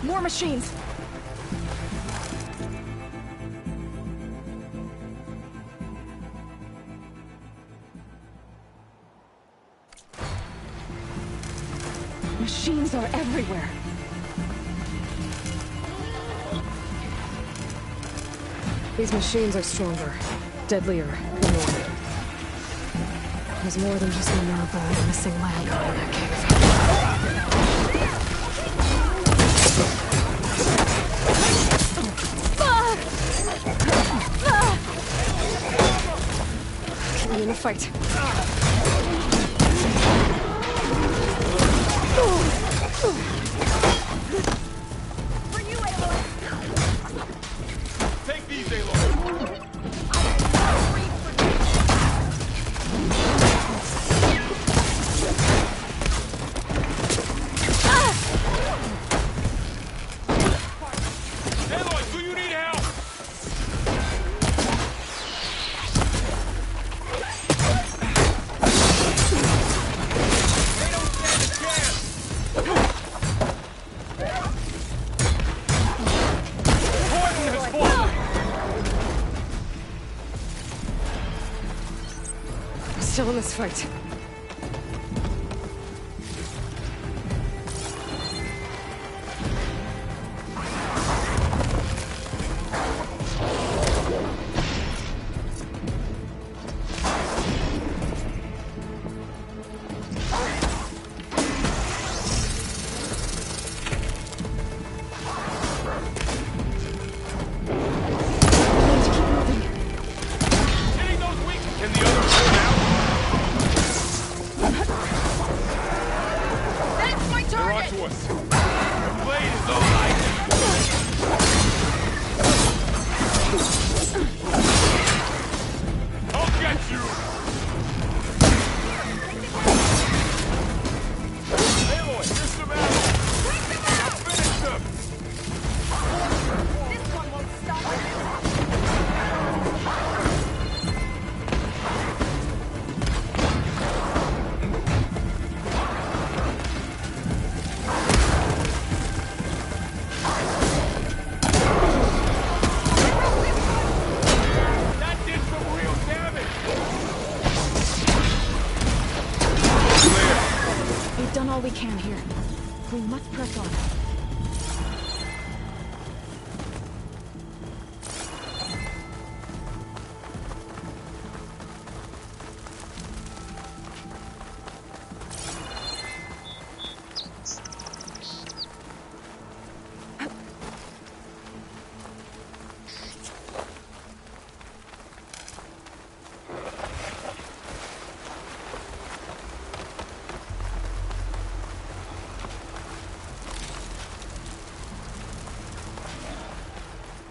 More machines! Machines are everywhere. These machines are stronger, deadlier than normal. There's more than just Minerva and a missing land god in that cave. Get me in a fight. For you, Aloy! Take these, Aloy! Aloy, do you need help? They don't stand a chance! Poison has fallen! Still in this fight. Hitting those weak! Can the other hold out? That's my They're target! onto us. The blade is all right. I'll get you! Aloy, here's some ammo! I'll finish them! This one won't stop. That did some real damage! We've done all we can here. We must press on.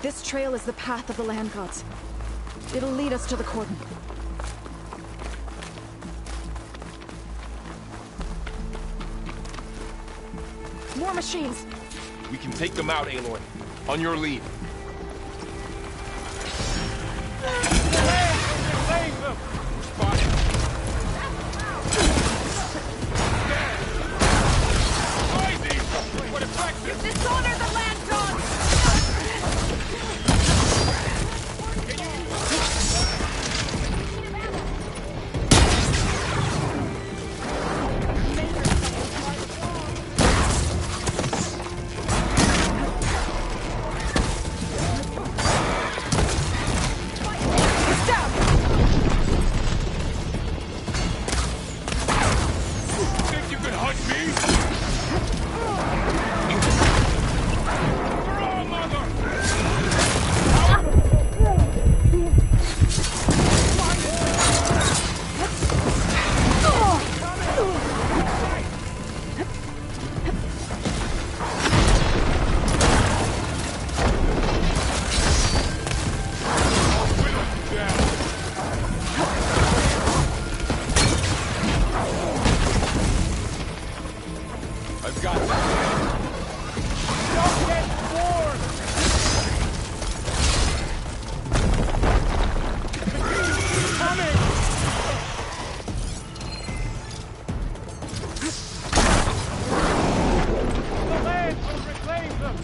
This trail is the path of the land gods. It'll lead us to the cordon. More machines! We can take them out, Aloy. On your lead. Save them! Spotted. Crazy! What effective! Dishonor the land gods! Think you can hunt me? Hurrah, mother! I'll whittle you down. I've got this. Don't get bored! Coming! The land will reclaim them!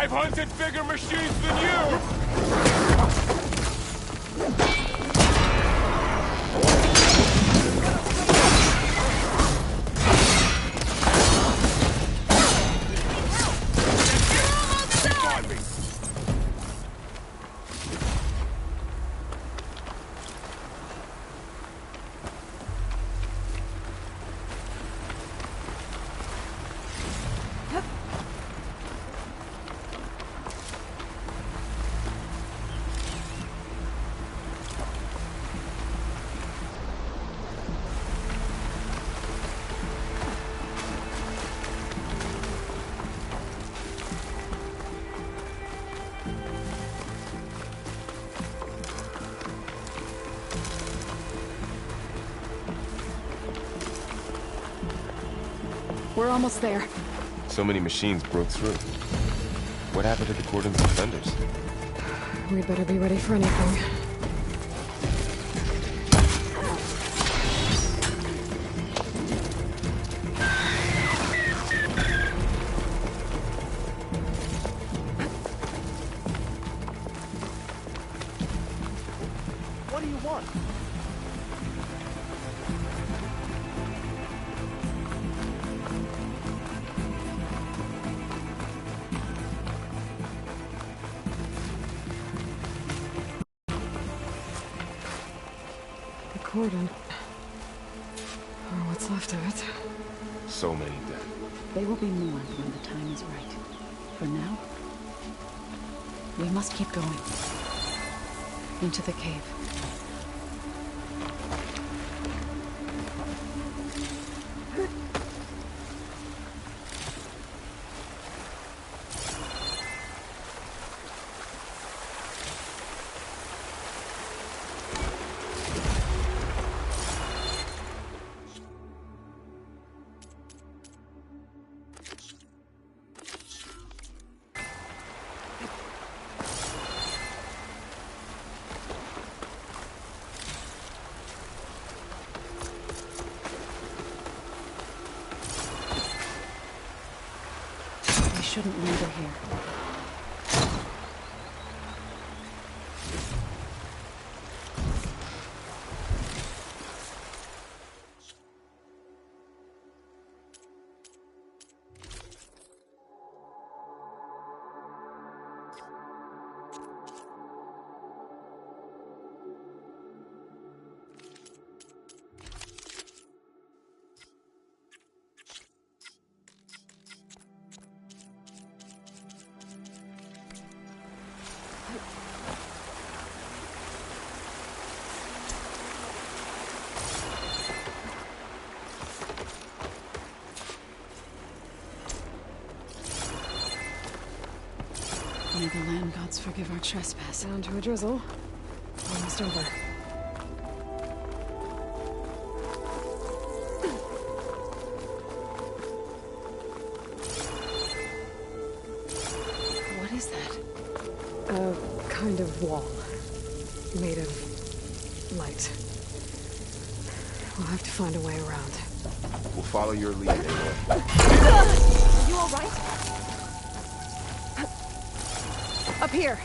I've hunted bigger machines than you! Get on me! We're almost there. So many machines broke through. What happened to the Cordon's defenders? We better be ready for anything. What do you want? The Cordon. Or what's left of it. So many dead. They will be mourned when the time is right. For now, we must keep going. Into the cave. We shouldn't linger here. May the land gods forgive our trespass. Down to a drizzle. Almost over. What is that? A kind of wall. Made of light. We'll have to find a way around. We'll follow your lead, Aloy. Are you alright? Up here!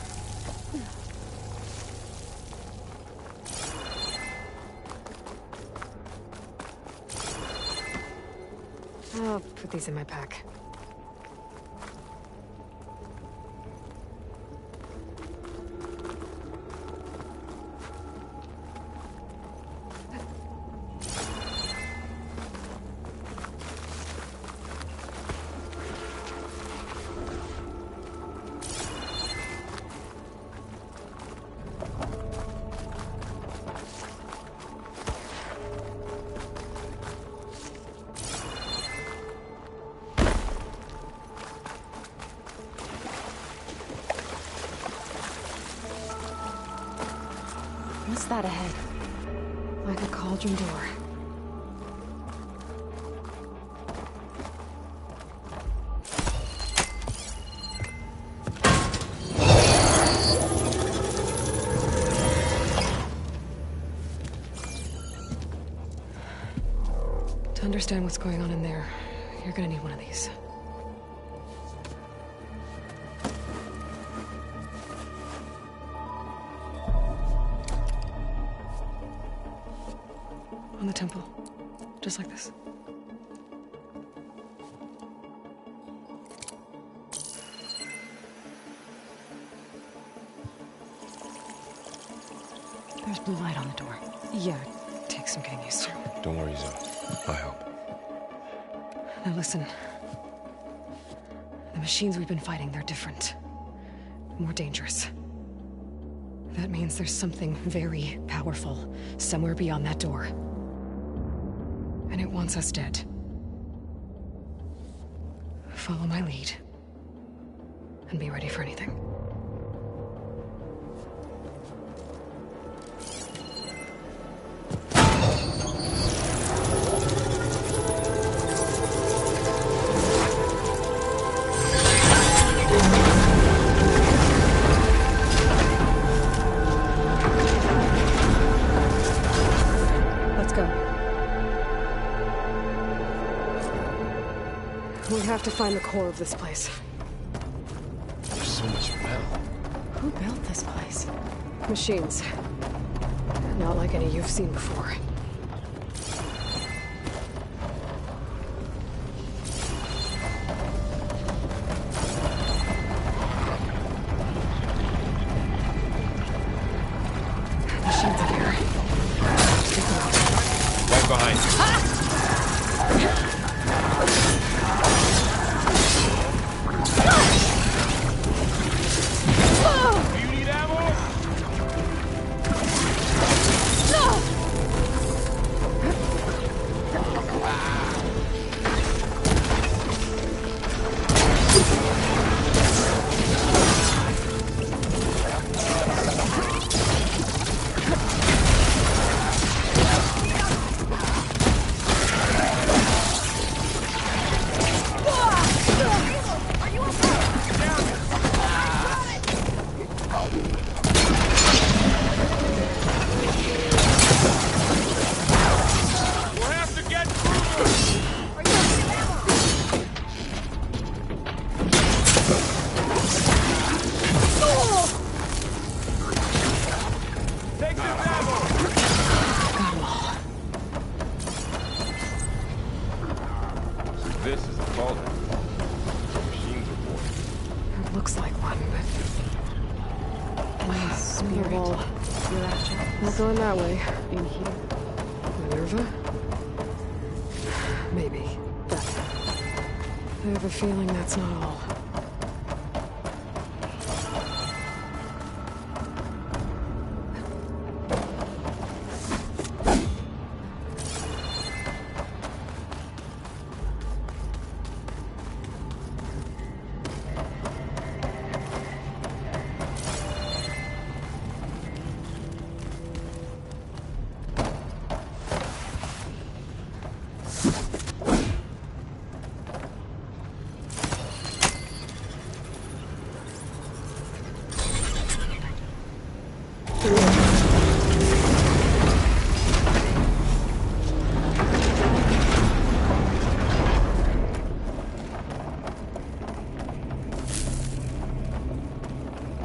I'll put these in my pack. What's that ahead? Like a cauldron door. To understand what's going on in there, you're gonna need one of these. temple. Just like this. There's blue light on the door. Yeah, it takes some getting used to. Don't worry, Zoe. I'll help. Now listen. The machines we've been fighting, they're different. More dangerous. That means there's something very powerful somewhere beyond that door. And it wants us dead. Follow my lead. And be ready for anything. We have to find the core of this place. There's so much metal. Who built this place? Machines. Not like any you've seen before. Machines in here. Right behind you. Do you need ammo? We'll have to get through this. Take this ammo. Got 'em all. So this is a vault. Machines are born. It looks like one, but... My spirit. wall. Your actual Not going that way. in here. Minerva? Maybe. But I have a feeling that's not all.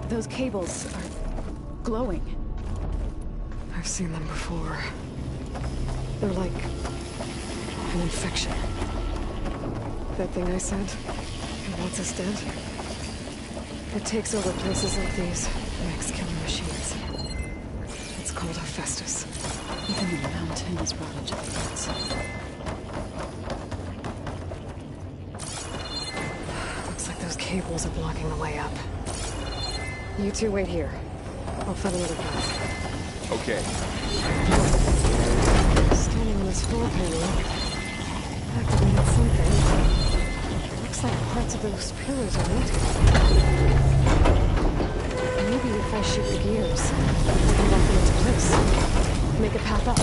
Those cables are glowing. I've seen them before. They're like an infection. That thing I said, it wants us dead. It takes over places like these, makes killer machines. It's called Hephaestus. Even the mountain is rotted to the roots. Looks like those cables are blocking the way up. You two wait here. I'll find another path. Okay. Standing on this floor panel, activated something. Looks like parts of those pillars are metal. Maybe if I shoot the gears, I can lock them into place. Make a path up.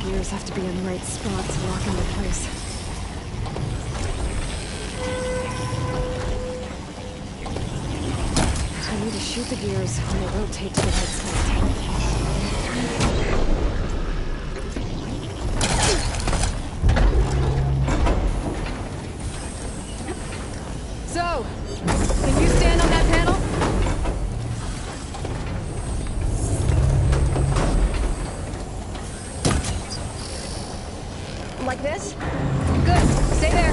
Gears have to be in the right spot to lock into place. I need to shoot the gears when they rotate to the right spot. like this. Good. Stay there.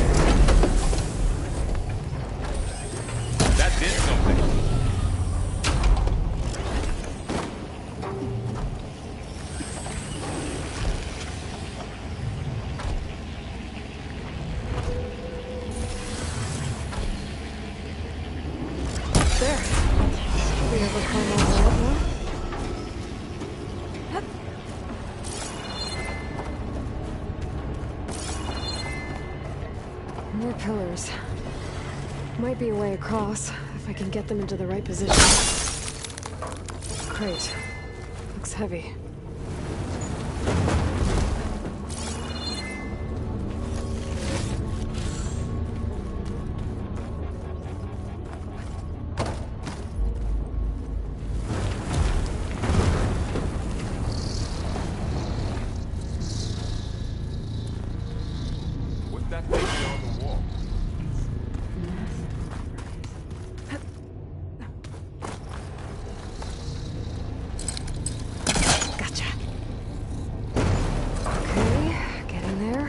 That did something. There. Should be able to climb all the way up now. More pillars. Might be a way across, if I can get them into the right position. Crate. Looks heavy. What's that thing on the wall? Gotcha. Okay, get in there.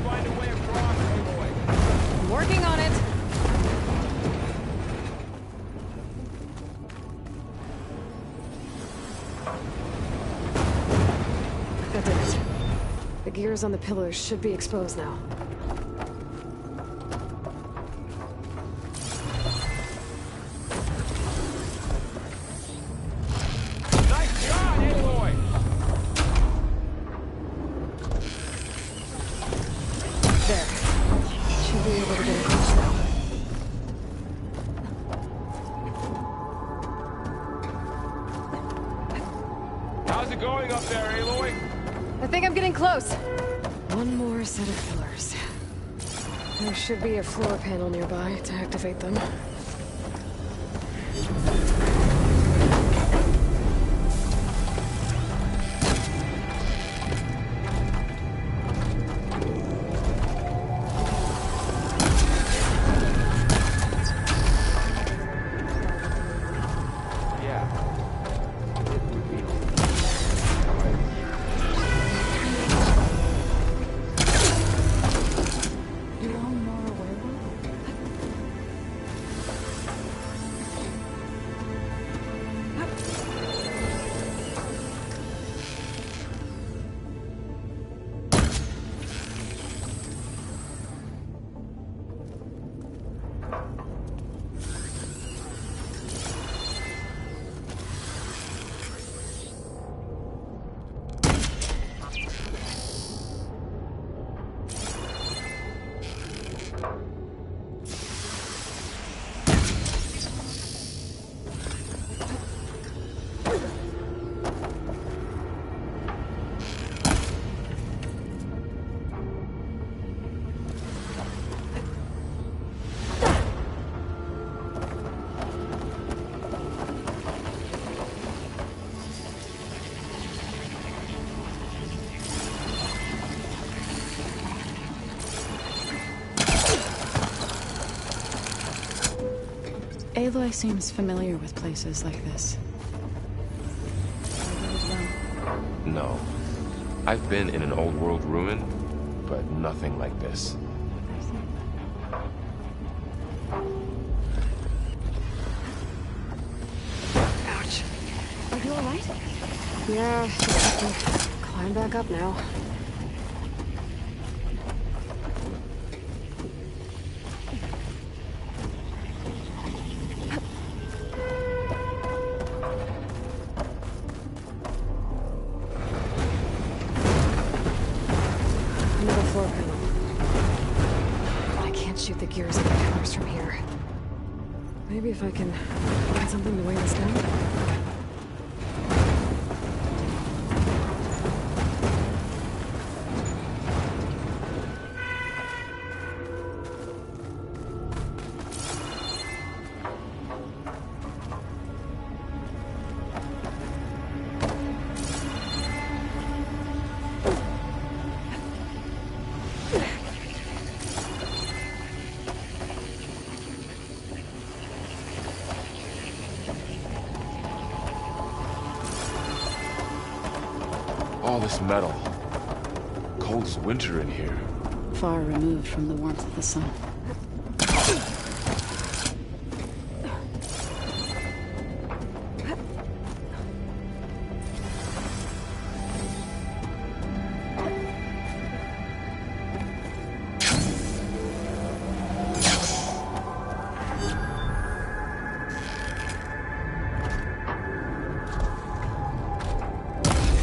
Find a way across, Aloy. I'm working on it. That did it. The gears on the pillars should be exposed now. Nice shot, Aloy! There. Should be able to get across now. How's it going up there, Aloy? I think I'm getting close. One more set of pillars. There should be a floor panel nearby to activate them. Yeah. It would be. You all know a werewolf? Aloy seems familiar with places like this. Are you as well? No. I've been in an old world ruin, but nothing like this. I see. Ouch. Are you alright? Yeah, just have to climb back up now. Another floor panel. But I can't shoot the gears of the pillars from here. Maybe if I can find something to weigh this down. this metal. Cold as winter in here. Far removed from the warmth of the sun.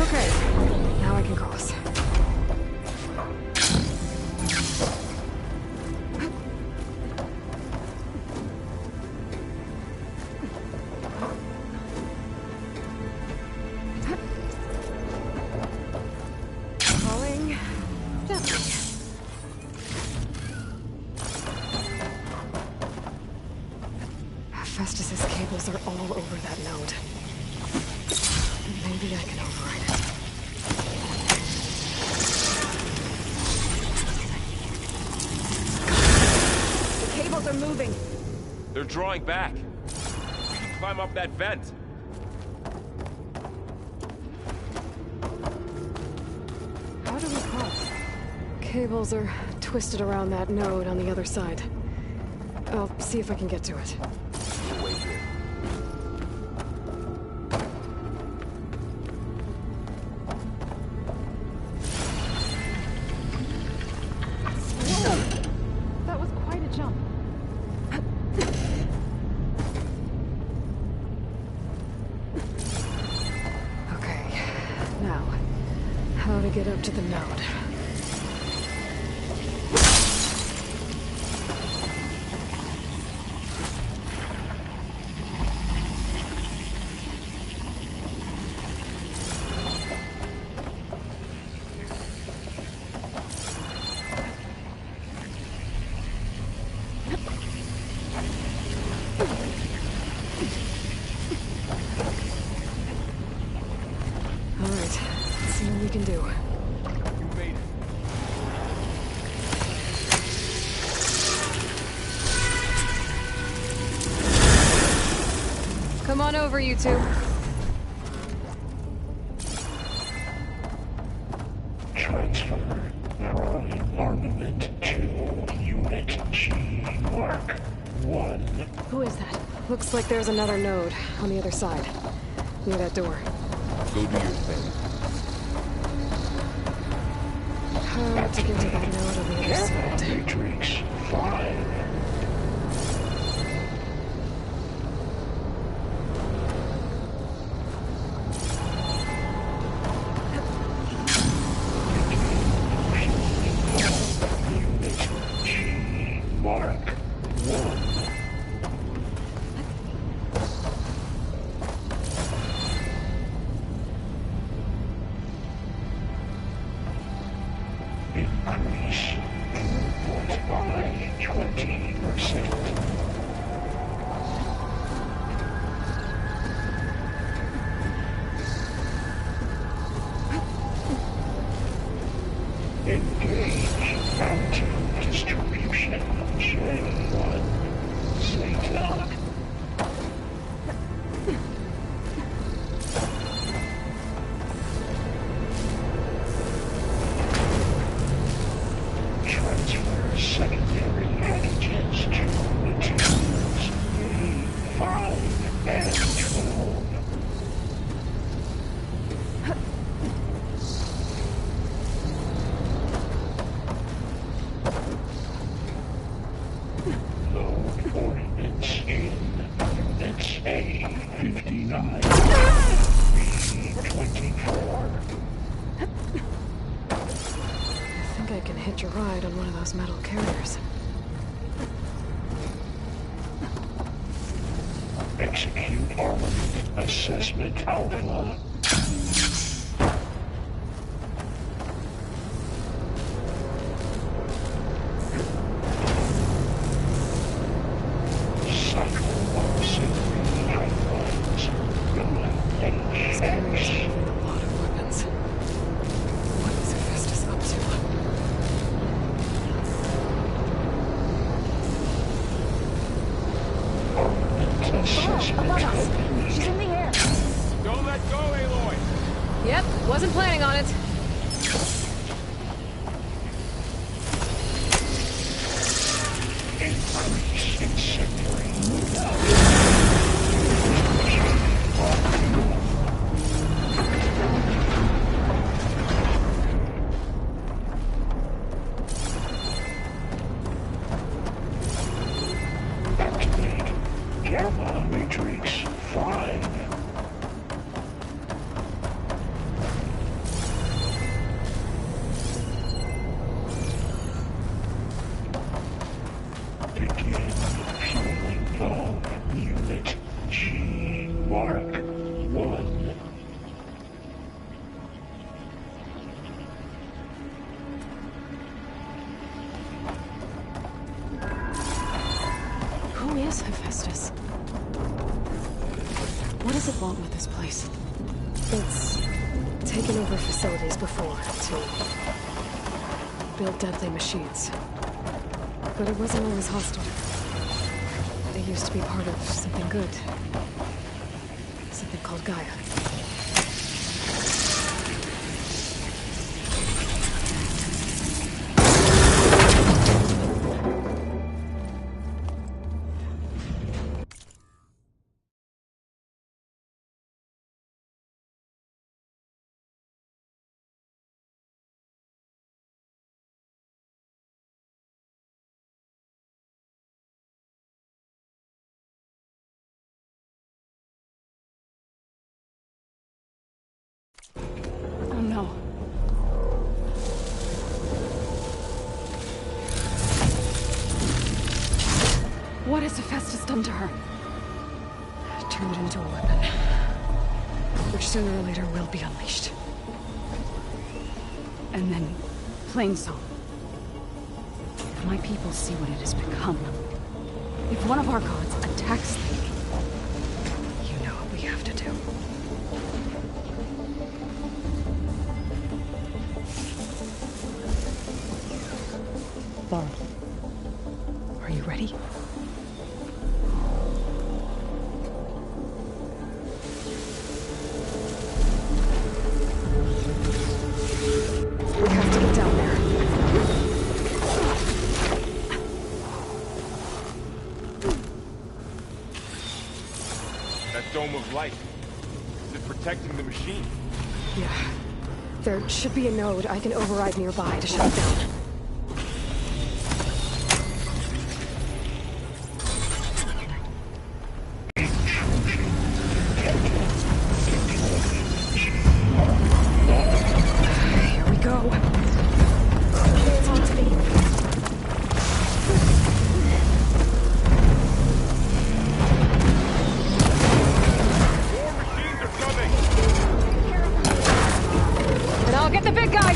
Okay, now I can cross. Falling gently. Festus's cables are all over that node. Maybe I can override it. The cables are moving. They're drawing back. We can climb up that vent. How do we cross? Cables are twisted around that node on the other side. I'll see if I can get to it. We'll wait here. That was quite a jump. Okay, now, how to get up to the node? All right, let's see what we can do. You made it. Come on over, you two. Transfer Prime armament to Unit G Mark 1. Who is that? Looks like there's another node on the other side, near that door. Go do your thing. How to get to that node on the other side? Matrix 5. Unit G Mark 1. Increase throughput by 20%. Engage mountain distribution J1 Zeta. Transfer secondary packages to materials A5 and 12. Load ordnance in Units A59, B24. I think I can hitch a ride on one of those metal carriers. Execute armament assessment alpha. Cycle 163 pipelines. These carriers Galactic. have a lot of weapons. What is Hephaestus up to? Armament assessment complete. She's in the air. Don't let go, Aloy! Yep, wasn't planning on it. incendiary. Activate Gamma Matrix 5. Begin fueling of Unit G Mark 1. Who is Hephaestus? What does it want with this place? It's taken over facilities before to build deadly machines. But it wasn't always hostile. They used to be part of something good. Something called Gaia. Oh no. What has Hephaestus done to her? Turned it into a weapon. Which sooner or later will be unleashed. And then, Plainsong. If my people see what it has become, if one of our gods attacks them, You know what we have to do. Laurel, are you ready? We have to get down there. That dome of light. Is it protecting the machine? Yeah. There should be a node I can override nearby to shut it down. Here we go. Hands on to me. More machines are coming! And I'll get the big guy!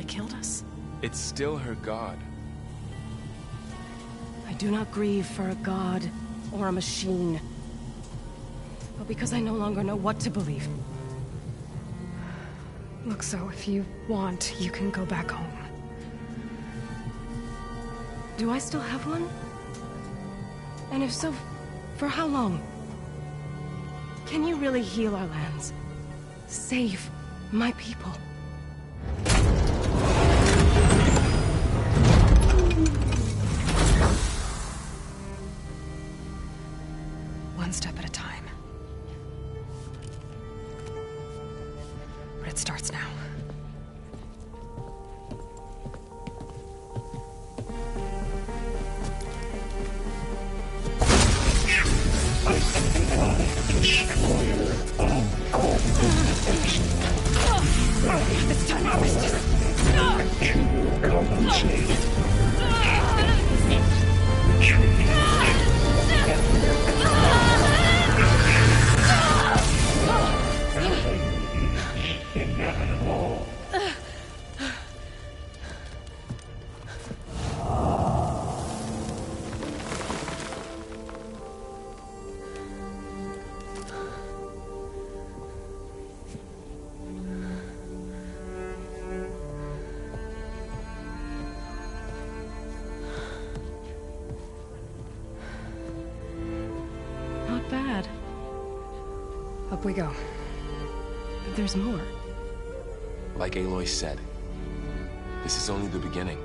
killed us? It's still her god. I do not grieve for a god or a machine, but because I no longer know what to believe. Look, so if you want, you can go back home. Do I still have one? And if so, for how long? Can you really heal our lands? Save my people? One step at a time. But it starts now. Destroyer of Golden This time I missed it! to compensate. Retreat. Inevitable. Not bad. Up we go. But there's more. Like Aloy said, this is only the beginning.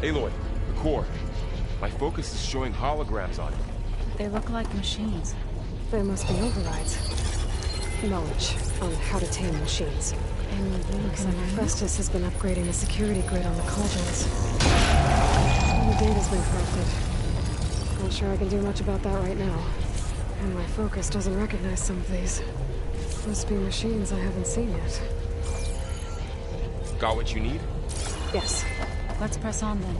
Aloy, the core. My focus is showing holograms on it. They look like machines. There must be overrides. Knowledge on how to tame machines. Looks like Festus has been upgrading the security grid on the cauldrons. All the data's been corrupted. Not sure I can do much about that right now. And my focus doesn't recognize some of these. Must be machines I haven't seen yet. Got what you need? Yes. Let's press on then.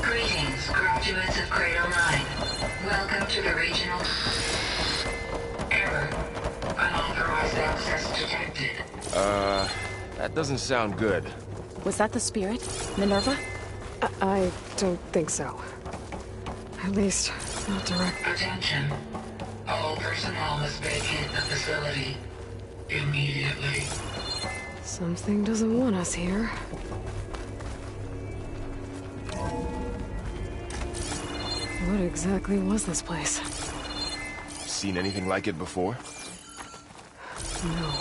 Greetings, graduates of Cradle 9. Welcome to the regional... Error. Unauthorized access detected. That doesn't sound good. Was that the spirit? Minerva? I don't think so. At least, not direct. Attention. All personnel must vacate the facility. Immediately. Something doesn't want us here. What exactly was this place? Seen anything like it before? No.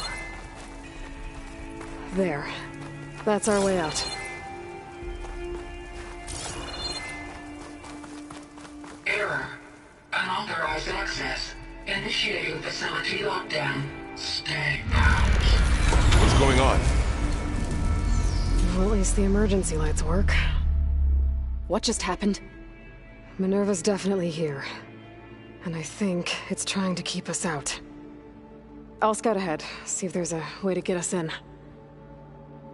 There. That's our way out. Error. Unauthorized access. Initiating facility lockdown. Stay out. What's going on? Well, at least the emergency lights work. What just happened? Minerva's definitely here. And I think it's trying to keep us out. I'll scout ahead, see if there's a way to get us in.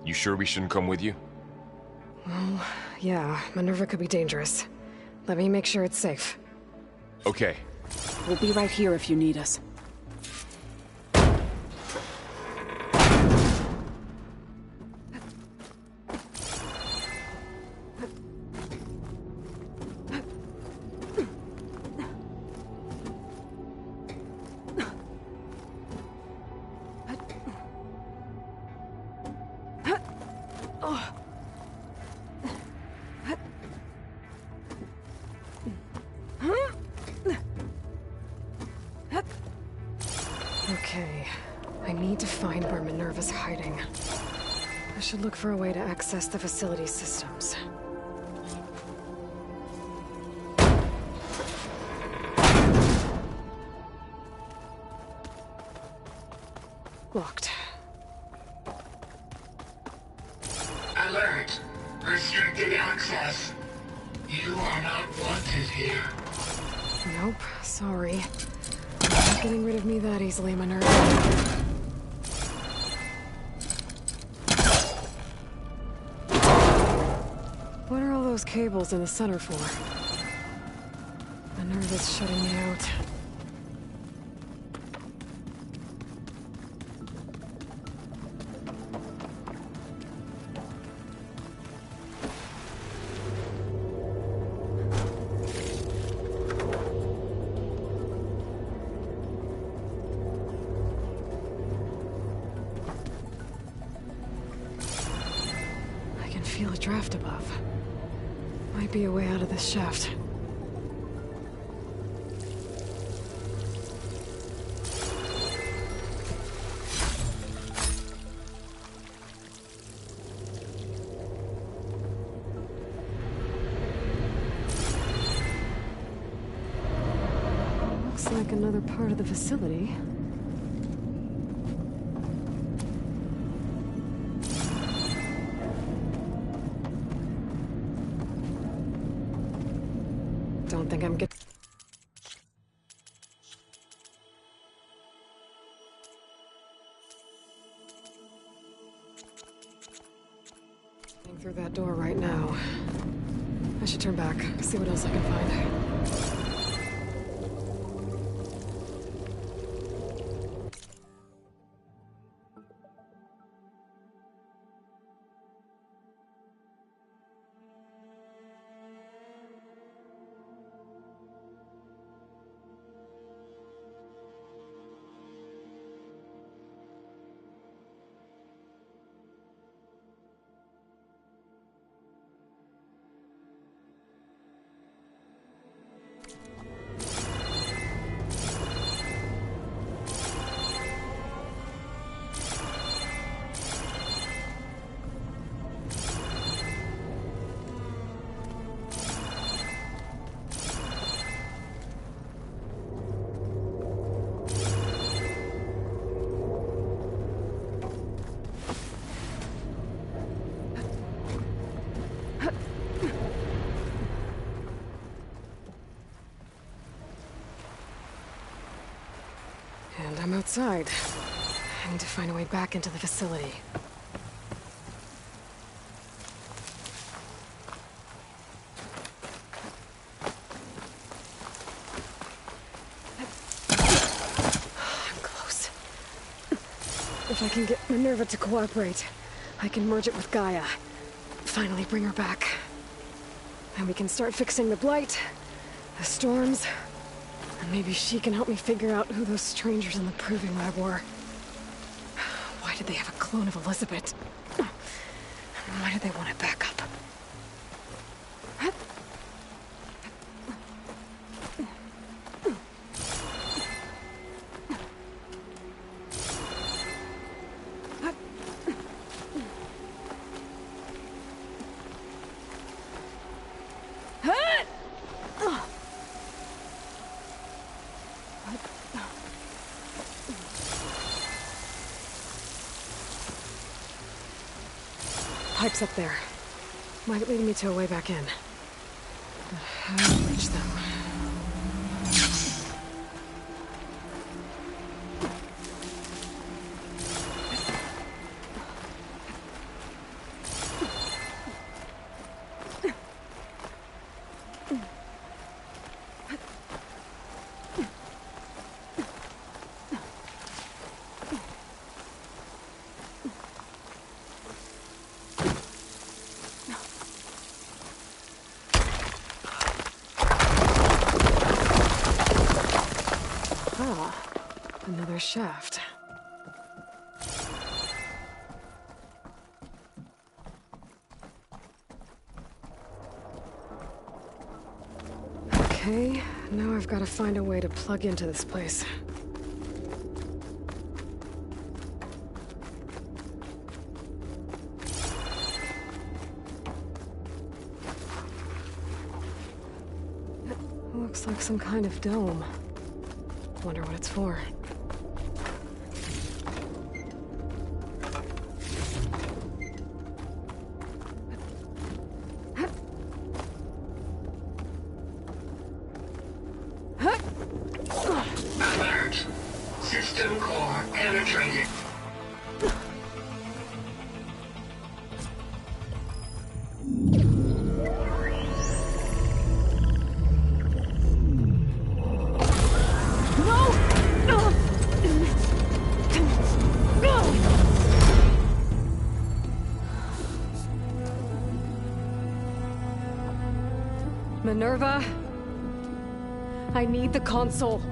You sure we shouldn't come with you? Well, yeah, Minerva could be dangerous. Let me make sure it's safe. Okay. We'll be right here if you need us. Okay, I need to find where Minerva's hiding. I should look for a way to access the facility systems. Locked. Alert. Restricted access. You are not wanted here. Nope, sorry. Not getting rid of me that easily, Minerva. What are all those cables in the center for? Minerva's shutting me out. Feel a draft above. Might be a way out of this shaft. Looks like another part of the facility. Don't think I'm getting... through that door right now. I should turn back, see what else I can find. And I'm outside. I need to find a way back into the facility. I'm close. If I can get Minerva to cooperate, I can merge it with Gaia. Finally bring her back. And we can start fixing the Blight, the storms, and maybe she can help me figure out who those strangers in the Proving Lab were. Why did they have a clone of Elizabeth? And why did they want it back up? Pipes up there. Might lead me to a way back in. But how to reach them? Another shaft. Okay, now I've got to find a way to plug into this place. Looks like some kind of dome. Wonder what it's for. Alert. System core penetrated. Minerva, I need the console.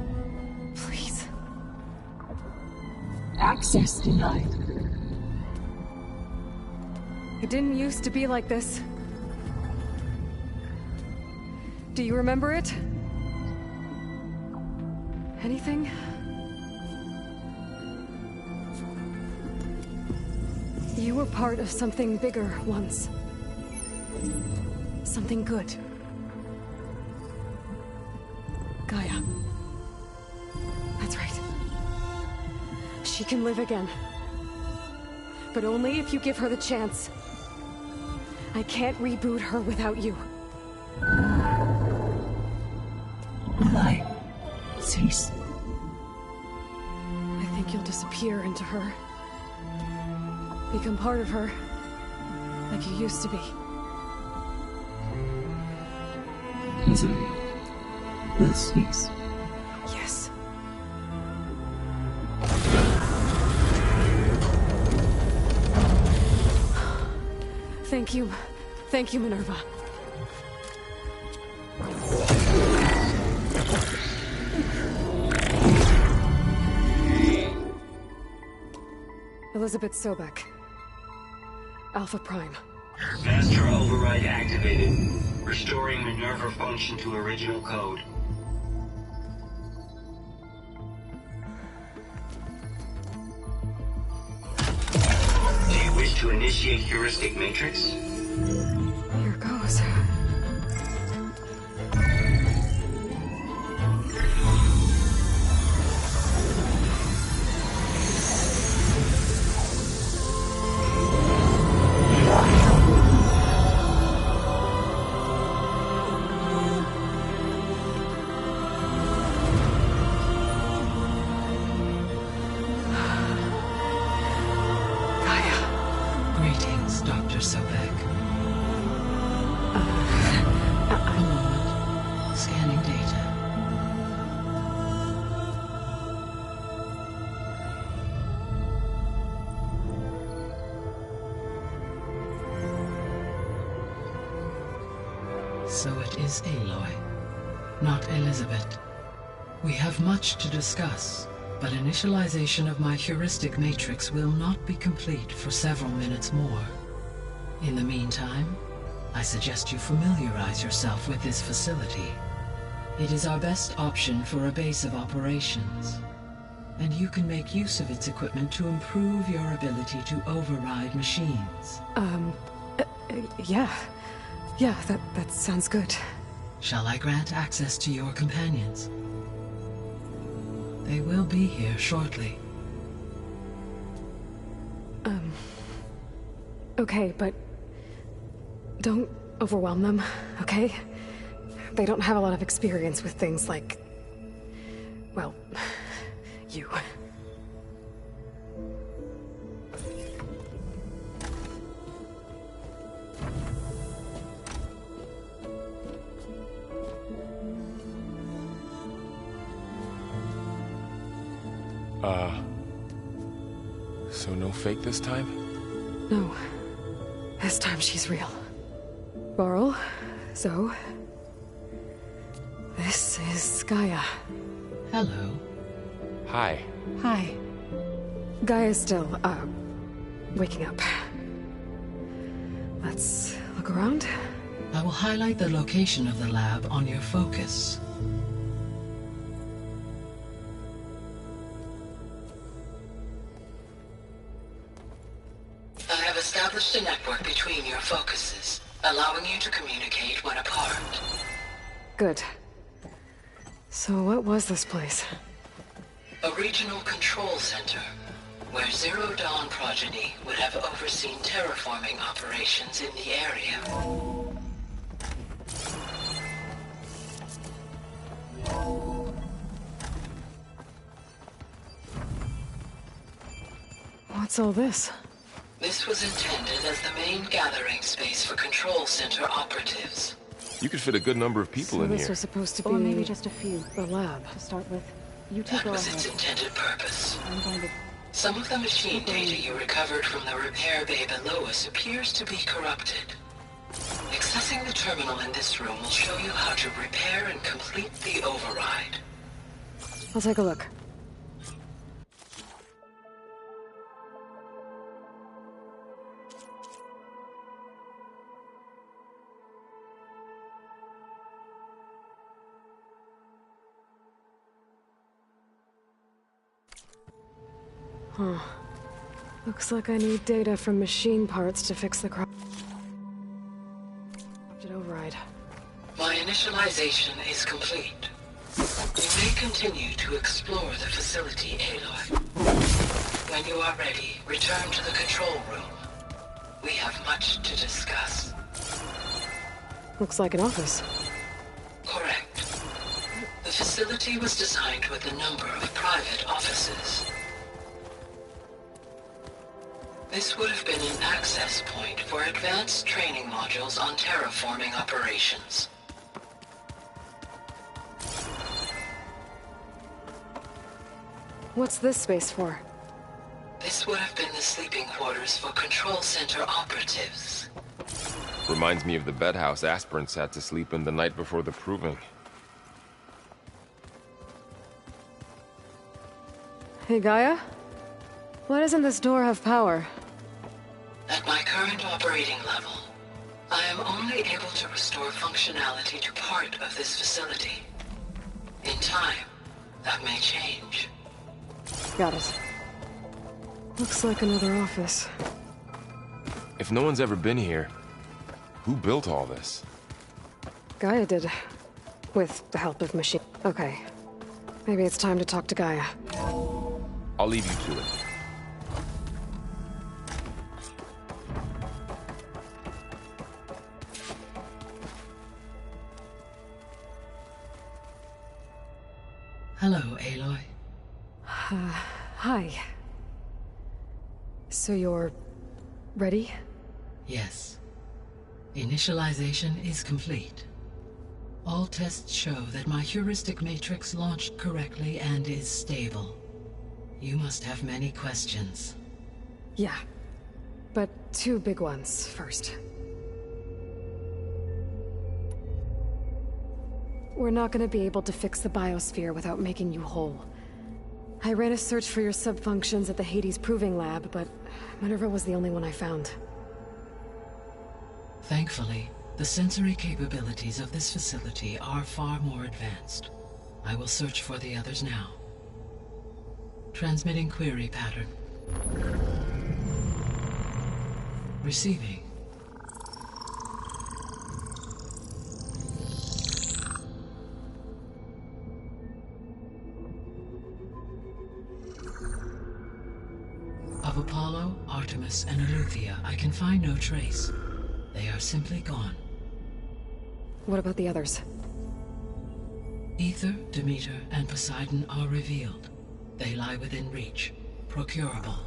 Please. Access denied. It didn't used to be like this. Do you remember it? Anything? You were part of something bigger once. Something good. Gaia. That's right. She can live again. But only if you give her the chance. I can't reboot her without you. Light. Cease. I think you'll disappear into her. Become part of her. like you used to be. Easily. The Sphinx. Yes. Thank you. Thank you, Minerva. Elizabeth Sobek. Alpha Prime. Master override activated. Restoring Minerva function to original code. Do you wish to initiate heuristic matrix? Here goes. Greetings, Dr. Sobek. A moment. Scanning data. So it is Aloy, not Elizabeth. We have much to discuss, but initialization of my heuristic matrix will not be complete for several minutes more. In the meantime, I suggest you familiarize yourself with this facility. It is our best option for a base of operations, and you can make use of its equipment to improve your ability to override machines. Yeah. Yeah, that sounds good. Shall I grant access to your companions? They will be here shortly. Okay, but don't overwhelm them, okay? They don't have a lot of experience with things like, well, you. So no fake this time? No. This time she's real. Varl, Zoe. This is Gaia. Hello. Hi. Hi. Gaia's still, waking up. Let's look around. I will highlight the location of the lab on your focus. I have established a network between your focuses, allowing you to communicate when apart. Good. So what was this place? A regional control center, where Zero Dawn progeny would have overseen terraforming operations in the area. What's all this? This was intended as the main gathering space for control center operatives. You could fit a good number of people So in this here. was supposed to be... Or maybe just a few, the lab. to start with. You two That go was its ahead. intended purpose. I'm going to... Some of the machine data you recovered from the repair bay below us appears to be corrupted. Accessing the terminal in this room will show you how to repair and complete the override. I'll take a look. Huh. Looks like I need data from machine parts to fix the corrupted override. My initialization is complete. You may continue to explore the facility, Aloy. When you are ready, return to the control room. We have much to discuss. Looks like an office. Correct. The facility was designed with a number of private offices. This would have been an access point for advanced training modules on terraforming operations. What's this space for? This would have been the sleeping quarters for control center operatives. Reminds me of the bedhouse aspirants had to sleep in the night before the proving. Hey, Gaia? Why doesn't this door have power? At my current operating level, I am only able to restore functionality to part of this facility. In time, that may change. Got it. Looks like another office. If no one's ever been here, who built all this? Gaia did. With the help of machine. Okay. Maybe it's time to talk to Gaia. I'll leave you to it. Hello, Aloy. Hi. So you're... ready? Yes. Initialization is complete. All tests show that my heuristic matrix launched correctly and is stable. You must have many questions. Yeah. But two big ones first. We're not gonna be able to fix the biosphere without making you whole. I ran a search for your subfunctions at the Hades Proving Lab, but Minerva was the only one I found. Thankfully, the sensory capabilities of this facility are far more advanced. I will search for the others now. Transmitting query pattern. Receiving. Of Apollo, Artemis, and Eleuthia, I can find no trace. They are simply gone. What about the others? Aether, Demeter, and Poseidon are revealed. They lie within reach. Procurable.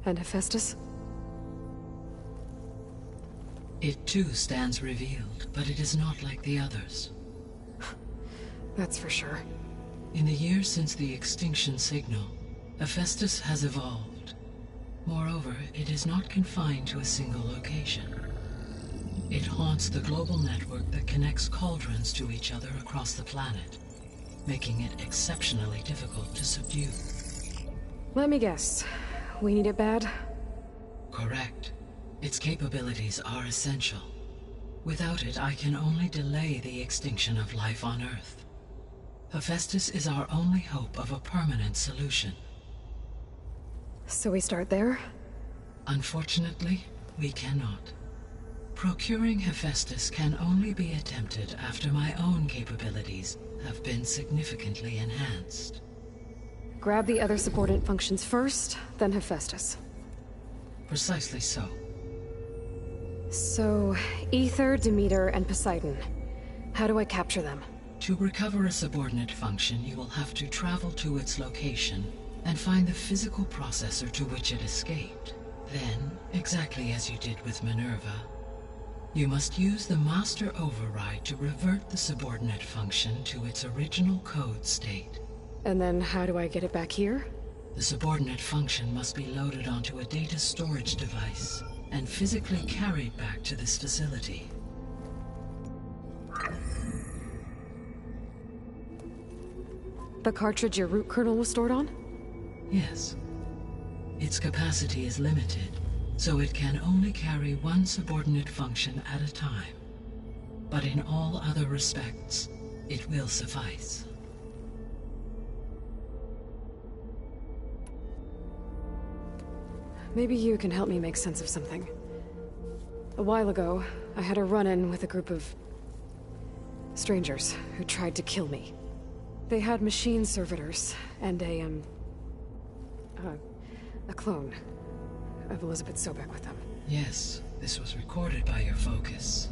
And Hephaestus? It too stands revealed, but it is not like the others. That's for sure. In the years since the extinction signal, Hephaestus has evolved. Moreover, it is not confined to a single location. It haunts the global network that connects cauldrons to each other across the planet, making it exceptionally difficult to subdue. Let me guess. We need it bad? Correct. Its capabilities are essential. Without it, I can only delay the extinction of life on Earth. Hephaestus is our only hope of a permanent solution. So we start there? Unfortunately, we cannot. Procuring Hephaestus can only be attempted after my own capabilities have been significantly enhanced. Grab the other subordinate functions first, then Hephaestus. Precisely so. So, Aether, Demeter, and Poseidon. How do I capture them? To recover a subordinate function, you will have to travel to its location and find the physical processor to which it escaped. Then, exactly as you did with Minerva, you must use the master override to revert the subordinate function to its original code state. And then how do I get it back here? The subordinate function must be loaded onto a data storage device and physically carried back to this facility. The cartridge your root kernel was stored on? Yes. Its capacity is limited, so it can only carry one subordinate function at a time. But in all other respects, it will suffice. Maybe you can help me make sense of something. A while ago, I had a run-in with a group of strangers who tried to kill me. They had machine servitors and a clone of Elizabeth Sobek with them. Yes, this was recorded by your focus.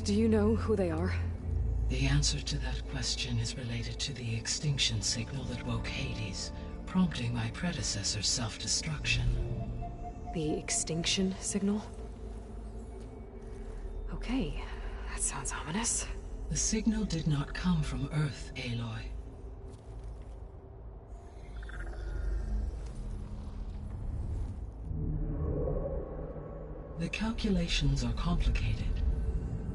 Do you know who they are? The answer to that question is related to the extinction signal that woke Hades, prompting my predecessor's self-destruction. The extinction signal? Okay, that sounds ominous. The signal did not come from Earth, Aloy. The calculations are complicated,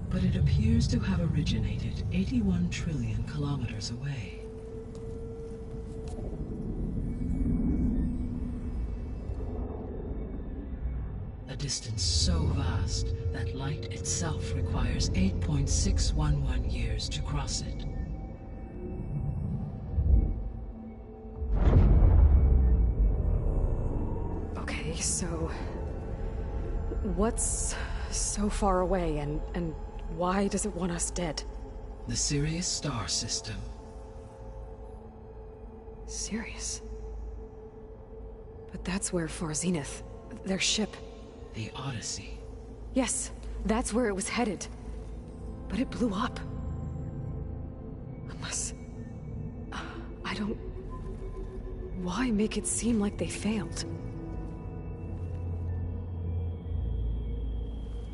but it appears to have originated 81 trillion kilometers away. A distance so vast that light itself requires 8.611 years to cross it. Okay, so... what's so far away, and why does it want us dead? The Sirius star system. Sirius? But that's where Far Zenith, their ship... The Odyssey. Yes, that's where it was headed. But it blew up. Unless... I don't... Why make it seem like they failed?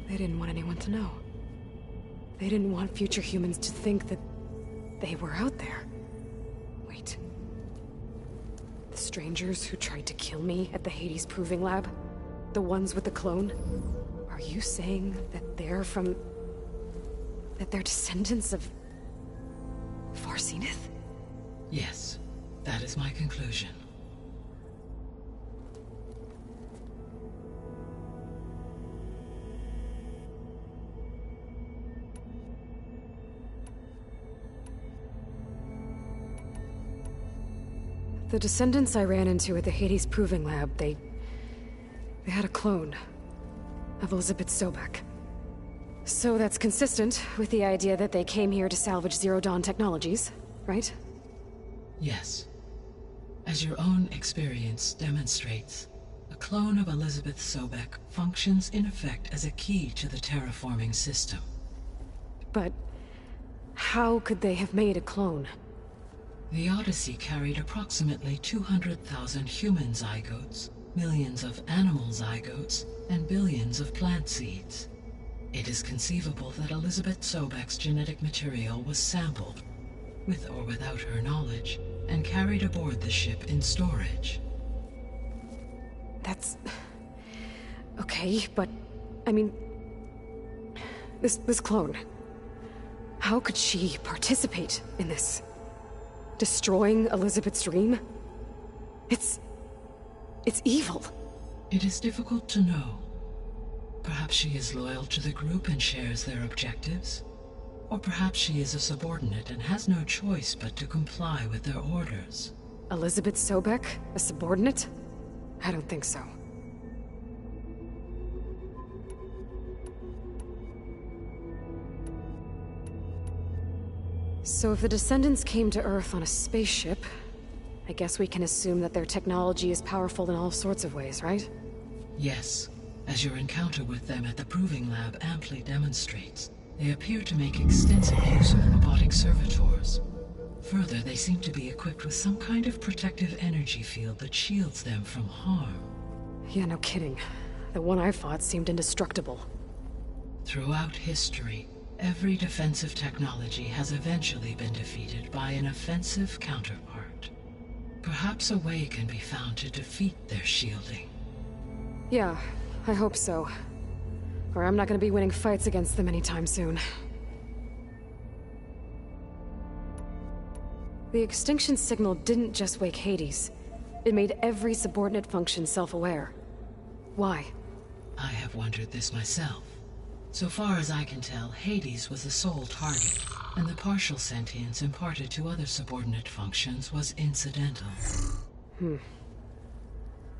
They didn't want anyone to know. They didn't want future humans to think that they were out there. Wait. The strangers who tried to kill me at the Hades Proving Lab? The ones with the clone? Are you saying that they're from... that they're descendants of... Far Zenith? Yes, that is my conclusion. The descendants I ran into at the Hades Proving Lab, they had a clone of Elizabeth Sobek. So that's consistent with the idea that they came here to salvage Zero Dawn technologies, right? Yes. As your own experience demonstrates, a clone of Elizabeth Sobek functions in effect as a key to the terraforming system. But how could they have made a clone? The Odyssey carried approximately 200,000 human zygotes, millions of animal zygotes, and billions of plant seeds. It is conceivable that Elizabeth Sobek's genetic material was sampled, with or without her knowledge, and carried aboard the ship in storage. That's... okay, but... I mean... This clone... How could she participate in this? Destroying Elizabeth's dream? It's evil. It is difficult to know. Perhaps she is loyal to the group and shares their objectives. Or perhaps she is a subordinate and has no choice but to comply with their orders. Elizabeth Sobek? A subordinate? I don't think so. So if the descendants came to Earth on a spaceship, I guess we can assume that their technology is powerful in all sorts of ways, right? Yes, as your encounter with them at the Proving Lab amply demonstrates. They appear to make extensive use of robotic servitors. Further, they seem to be equipped with some kind of protective energy field that shields them from harm. Yeah, no kidding. The one I fought seemed indestructible. Throughout history, every defensive technology has eventually been defeated by an offensive counterpart. Perhaps a way can be found to defeat their shielding. Yeah, I hope so. Or I'm not gonna be winning fights against them anytime soon. The extinction signal didn't just wake Hades. It made every subordinate function self-aware. Why? I have wondered this myself. So far as I can tell, Hades was the sole target, and the partial sentience imparted to other subordinate functions was incidental.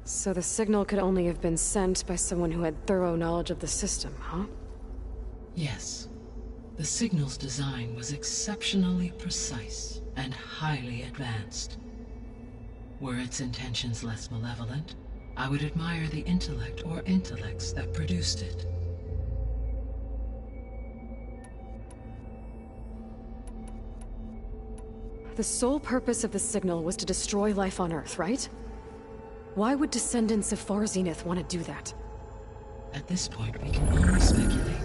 So the signal could only have been sent by someone who had thorough knowledge of the system, huh? Yes. The signal's design was exceptionally precise and highly advanced. Were its intentions less malevolent, I would admire the intellect or intellects that produced it. The sole purpose of the signal was to destroy life on Earth, right? Why would descendants of Far Zenith want to do that? At this point, we can only speculate.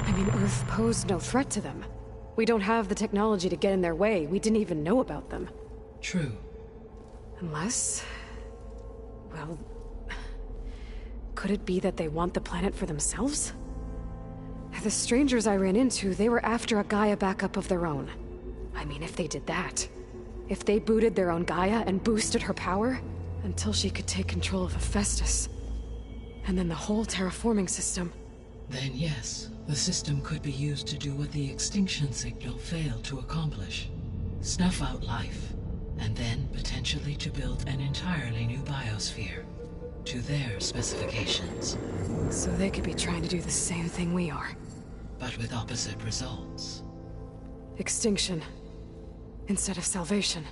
I mean, Earth posed no threat to them. We don't have the technology to get in their way. We didn't even know about them. True. Unless... well... could it be that they want the planet for themselves? The strangers I ran into, they were after a Gaia backup of their own. I mean, if they did that... if they booted their own Gaia and boosted her power... until she could take control of Hephaestus. And then the whole terraforming system... Then yes, the system could be used to do what the extinction signal failed to accomplish. Snuff out life, and then potentially to build an entirely new biosphere. To their specifications. So they could be trying to do the same thing we are. But with opposite results. Extinction. Instead of salvation.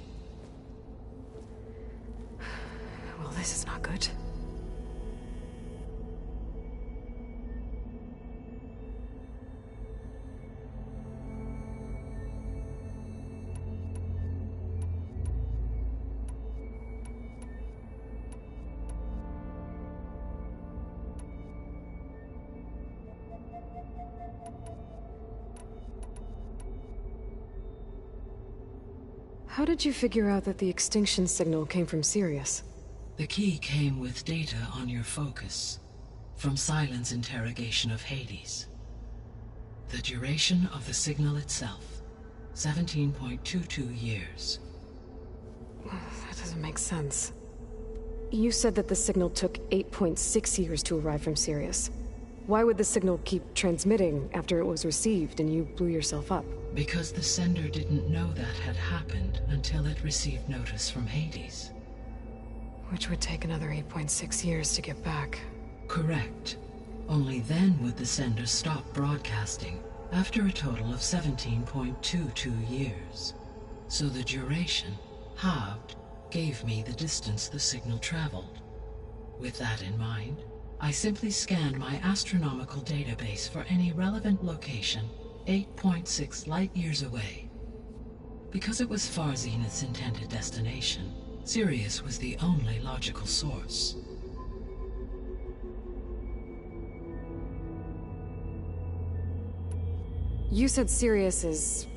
Well, this is not good. How did you figure out that the extinction signal came from Sirius? The key came with data on your focus, from Silent's interrogation of Hades. The duration of the signal itself, 17.22 years. That doesn't make sense. You said that the signal took 8.6 years to arrive from Sirius. Why would the signal keep transmitting after it was received and you blew yourself up? Because the sender didn't know that had happened until it received notice from Hades. Which would take another 8.6 years to get back. Correct. Only then would the sender stop broadcasting, after a total of 17.22 years. So the duration, halved, gave me the distance the signal traveled. With that in mind, I simply scanned my astronomical database for any relevant location 8.6 light-years away. Because it was Far Zenith's intended destination, Sirius was the only logical source. You said Sirius is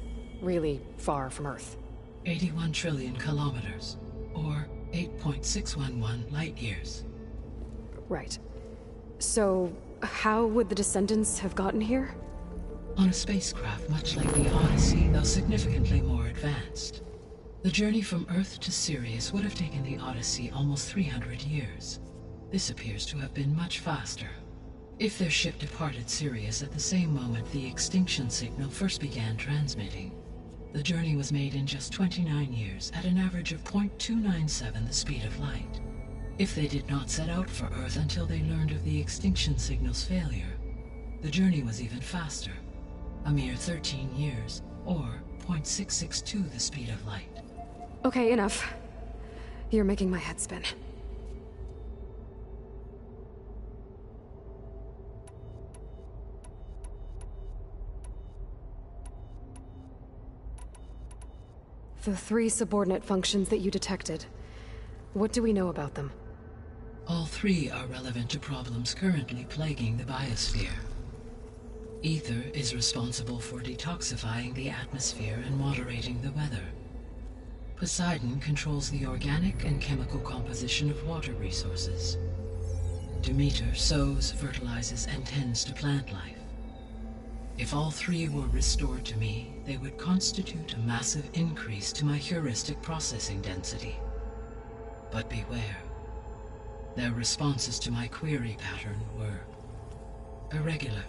really far from Earth. 81 trillion kilometers, or 8.611 light-years. Right. So, how would the Descendants have gotten here? On a spacecraft much like the Odyssey, though significantly more advanced. The journey from Earth to Sirius would have taken the Odyssey almost 300 years. This appears to have been much faster. If their ship departed Sirius at the same moment the extinction signal first began transmitting, the journey was made in just 29 years at an average of 0.297 the speed of light. If they did not set out for Earth until they learned of the extinction signal's failure, the journey was even faster. A mere 13 years, or 0.662 the speed of light. Okay, enough. You're making my head spin. The 3 subordinate functions that you detected. What do we know about them? All 3 are relevant to problems currently plaguing the biosphere. Ether is responsible for detoxifying the atmosphere and moderating the weather. Poseidon controls the organic and chemical composition of water resources. Demeter sows, fertilizes, and tends to plant life. If all 3 were restored to me, they would constitute a massive increase to my heuristic processing density. But beware. Their responses to my query pattern were irregular.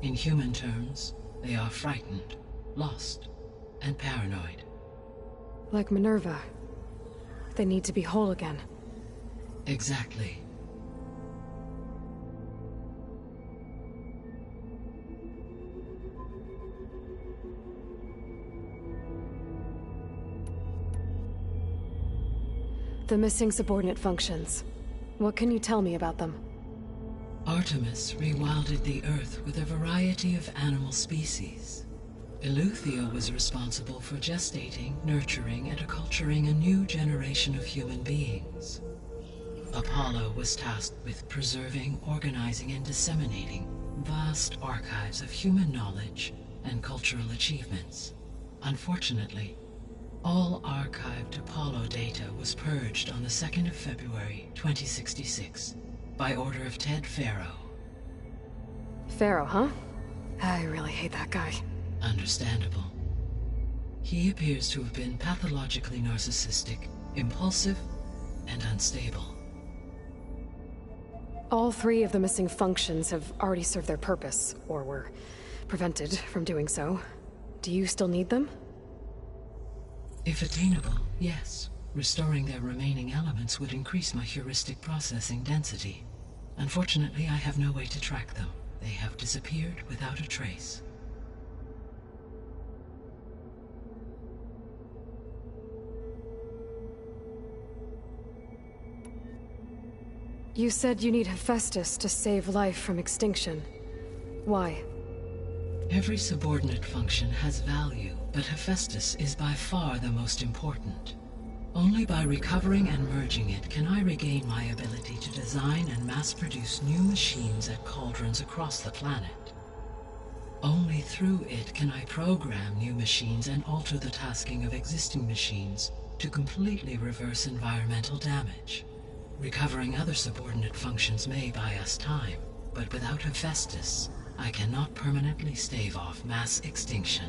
In human terms, they are frightened, lost, and paranoid. Like Minerva. They need to be whole again. Exactly. The missing subordinate functions. What can you tell me about them? Artemis rewilded the Earth with a variety of animal species. Eleuthia was responsible for gestating, nurturing, and acculturating a new generation of human beings. Apollo was tasked with preserving, organizing, and disseminating vast archives of human knowledge and cultural achievements. Unfortunately, all archived Apollo data was purged on the 2nd of February, 2066, by order of Ted Faro. Pharaoh, huh? I really hate that guy. Understandable. He appears to have been pathologically narcissistic, impulsive, and unstable. All 3 of the missing functions have already served their purpose, or were prevented from doing so. Do you still need them? If attainable, yes. Restoring their remaining elements would increase my heuristic processing density. Unfortunately, I have no way to track them. They have disappeared without a trace. You said you need Hephaestus to save life from extinction. Why? Every subordinate function has value, but Hephaestus is by far the most important. Only by recovering and merging it can I regain my ability to design and mass-produce new machines at cauldrons across the planet. Only through it can I program new machines and alter the tasking of existing machines to completely reverse environmental damage. Recovering other subordinate functions may buy us time, but without Hephaestus, I cannot permanently stave off mass extinction.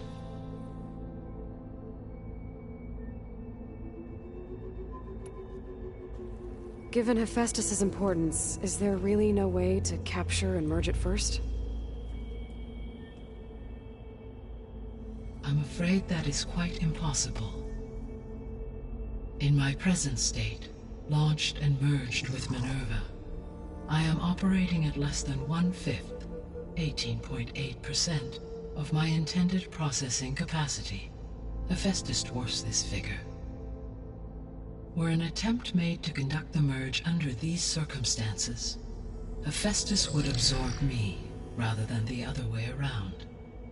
Given Hephaestus' importance, is there really no way to capture and merge it first? I'm afraid that is quite impossible. In my present state, launched and merged with Minerva, I am operating at less than 1/5, 18.8%, of my intended processing capacity. Hephaestus dwarfs this figure. Were an attempt made to conduct the merge under these circumstances, Hephaestus would absorb me, rather than the other way around.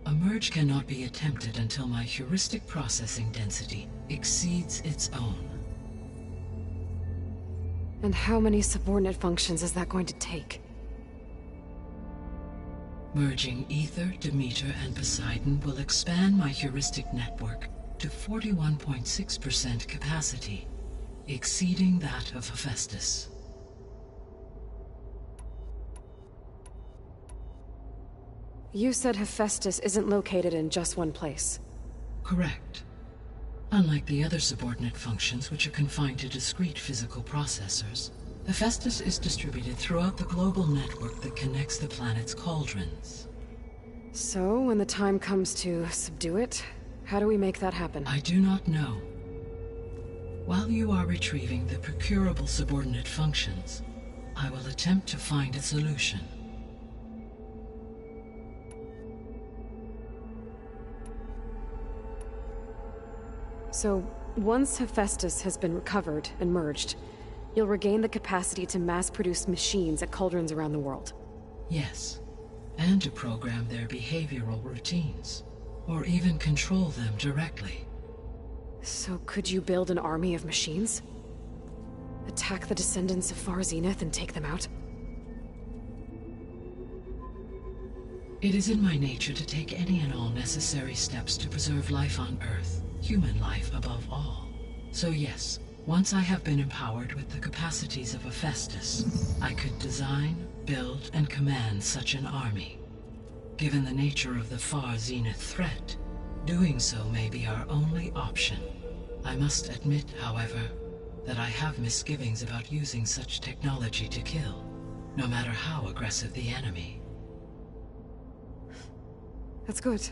A merge cannot be attempted until my heuristic processing density exceeds its own. And how many subordinate functions is that going to take? Merging Ether, Demeter, and Poseidon will expand my heuristic network to 41.6% capacity, exceeding that of Hephaestus. You said Hephaestus isn't located in just one place. Correct. Unlike the other subordinate functions, which are confined to discrete physical processors, Hephaestus is distributed throughout the global network that connects the planet's cauldrons. So, when the time comes to subdue it, how do we make that happen? I do not know. While you are retrieving the procurable subordinate functions, I will attempt to find a solution. So, once Hephaestus has been recovered and merged, you'll regain the capacity to mass-produce machines at cauldrons around the world. Yes, and to program their behavioral routines, or even control them directly. So could you build an army of machines? Attack the descendants of Far Zenith and take them out? It is in my nature to take any and all necessary steps to preserve life on Earth, human life above all. So yes, once I have been empowered with the capacities of Hephaestus, I could design, build, and command such an army. Given the nature of the Far Zenith threat, doing so may be our only option. I must admit, however, that I have misgivings about using such technology to kill, no matter how aggressive the enemy. That's good.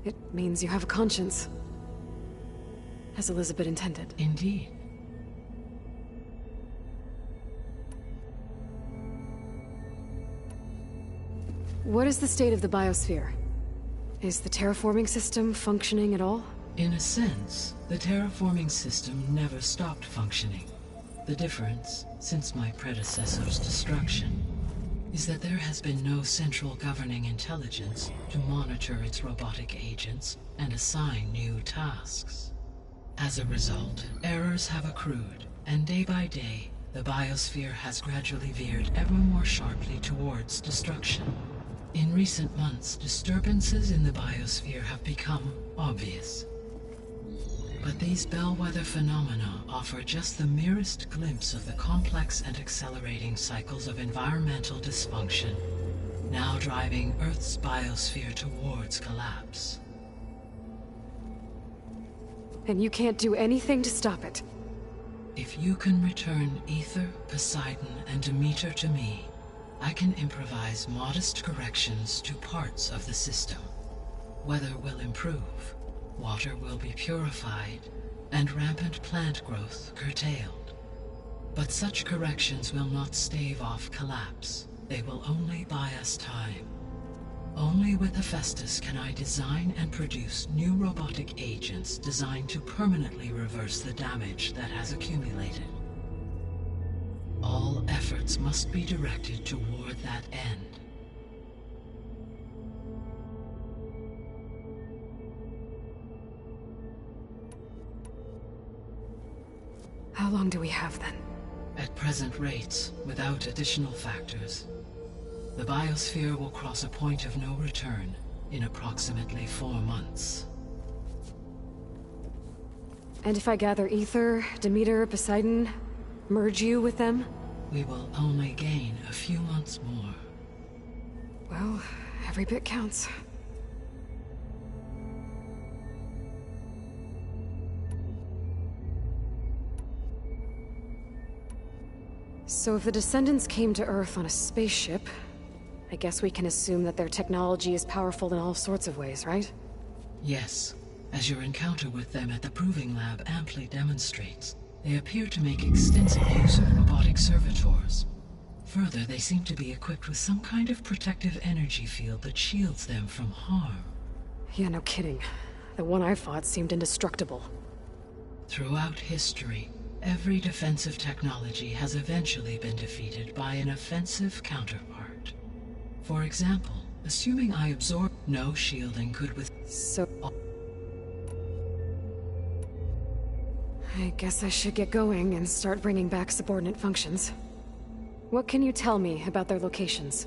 It means you have a conscience. As Elizabeth intended. Indeed. What is the state of the biosphere? Is the terraforming system functioning at all? In a sense, the terraforming system never stopped functioning. The difference, since my predecessor's destruction, is that there has been no central governing intelligence to monitor its robotic agents and assign new tasks. As a result, errors have accrued, and day by day, the biosphere has gradually veered ever more sharply towards destruction. In recent months, disturbances in the biosphere have become obvious. But these bellwether phenomena offer just the merest glimpse of the complex and accelerating cycles of environmental dysfunction, now driving Earth's biosphere towards collapse. And you can't do anything to stop it. If you can return Aether, Poseidon, and Demeter to me, I can improvise modest corrections to parts of the system. Weather will improve, water will be purified, and rampant plant growth curtailed. But such corrections will not stave off collapse. They will only buy us time. Only with Hephaestus can I design and produce new robotic agents designed to permanently reverse the damage that has accumulated. All efforts must be directed toward that end. How long do we have then? At present rates, without additional factors, the biosphere will cross a point of no return in approximately 4 months. And if I gather Aether, Demeter, Poseidon, merge you with them? We will only gain a few months more. Well, every bit counts. So if the Descendants came to Earth on a spaceship, I guess we can assume that their technology is powerful in all sorts of ways, right? Yes, as your encounter with them at the Proving Lab amply demonstrates, they appear to make extensive use of robotic servitors. Further, they seem to be equipped with some kind of protective energy field that shields them from harm. Yeah, no kidding. The one I fought seemed indestructible. Throughout history, every defensive technology has eventually been defeated by an offensive counterpart. For example, assuming I absorb no shielding could with... So... I guess I should get going and start bringing back subordinate functions. What can you tell me about their locations?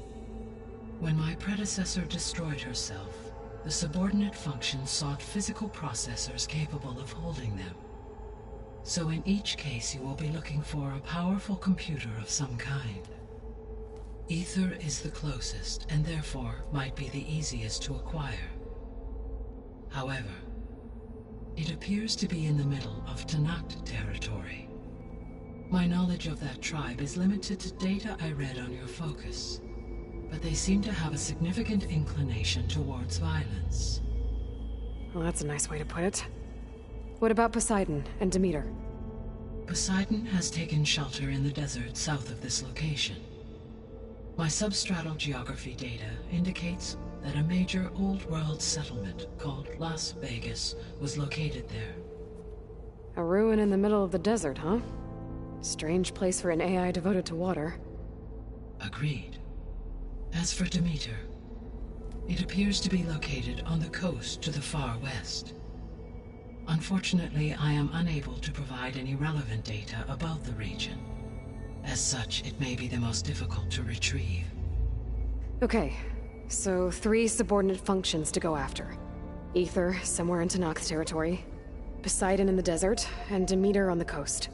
When my predecessor destroyed herself, the subordinate functions sought physical processors capable of holding them. So in each case you will be looking for a powerful computer of some kind. Aether is the closest, and therefore might be the easiest to acquire. However, it appears to be in the middle of Tenakth territory. My knowledge of that tribe is limited to data I read on your focus, but they seem to have a significant inclination towards violence. Well, that's a nice way to put it. What about Poseidon and Demeter? Poseidon has taken shelter in the desert south of this location. My substratal geography data indicates that a major old-world settlement called Las Vegas was located there. A ruin in the middle of the desert, huh? Strange place for an AI devoted to water. Agreed. As for Demeter, it appears to be located on the coast to the far west. Unfortunately, I am unable to provide any relevant data about the region. As such, it may be the most difficult to retrieve. Okay, so 3 subordinate functions to go after. Aether, somewhere in Tenakth territory. Poseidon in the desert, and Demeter on the coast.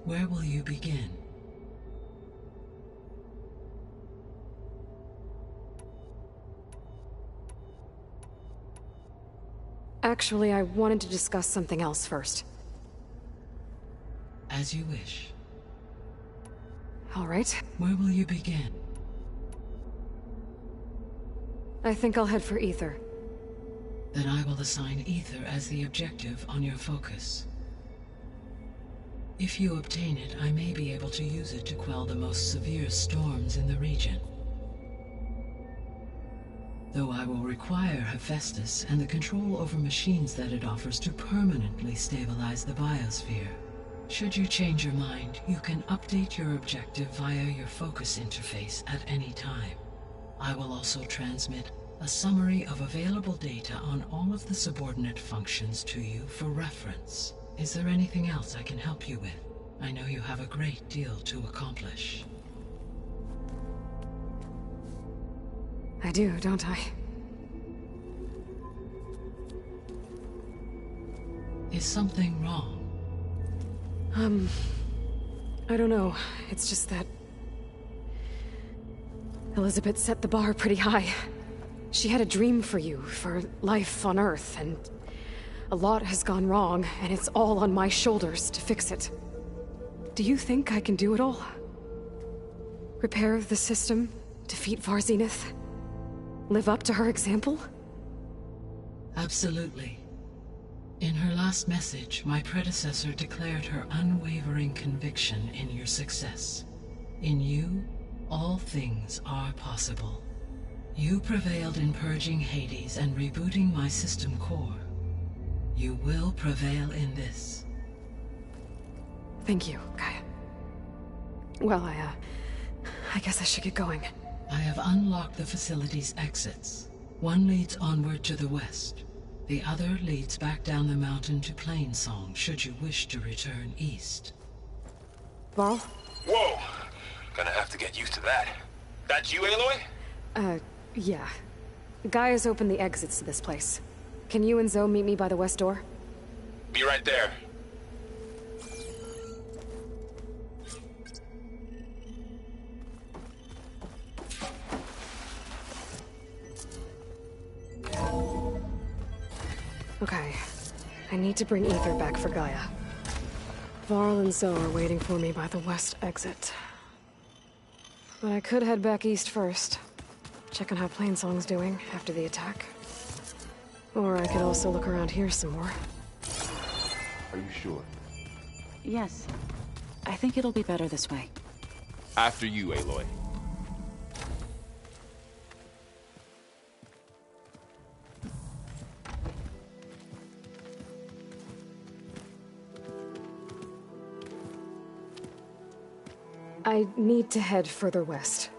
Where will you begin? Actually, I wanted to discuss something else first. As you wish. All right. Where will you begin? I think I'll head for Aether. Then I will assign Aether as the objective on your focus. If you obtain it, I may be able to use it to quell the most severe storms in the region. Though I will require Hephaestus and the control over machines that it offers to permanently stabilize the biosphere. Should you change your mind, you can update your objective via your focus interface at any time. I will also transmit a summary of available data on all of the subordinate functions to you for reference. Is there anything else I can help you with? I know you have a great deal to accomplish. I do, don't I? Is something wrong? I don't know. It's just that Elizabeth set the bar pretty high. She had a dream for you, for life on Earth, and a lot has gone wrong, and it's all on my shoulders to fix it. Do you think I can do it all? Repair the system, defeat Varzenith, live up to her example? Absolutely. In her last message, my predecessor declared her unwavering conviction in your success. In you, all things are possible. You prevailed in purging Hades and rebooting my system core. You will prevail in this. Thank you, Gaia. Well, I guess I should get going. I have unlocked the facility's exits. One leads onward to the west. The other leads back down the mountain to Plainsong, should you wish to return east. Varl? Whoa! Gonna have to get used to that. That's you, Aloy? Yeah. Gaia's opened the exits to this place. Can you and Zoe meet me by the west door? Be right there. Okay. I need to bring Ether back for Gaia. Varl and Zoe are waiting for me by the west exit. But I could head back east first. Check on how Plainsong's doing after the attack. Or I could also look around here some more. Are you sure? Yes. I think it'll be better this way. After you, Aloy. I need to head further west.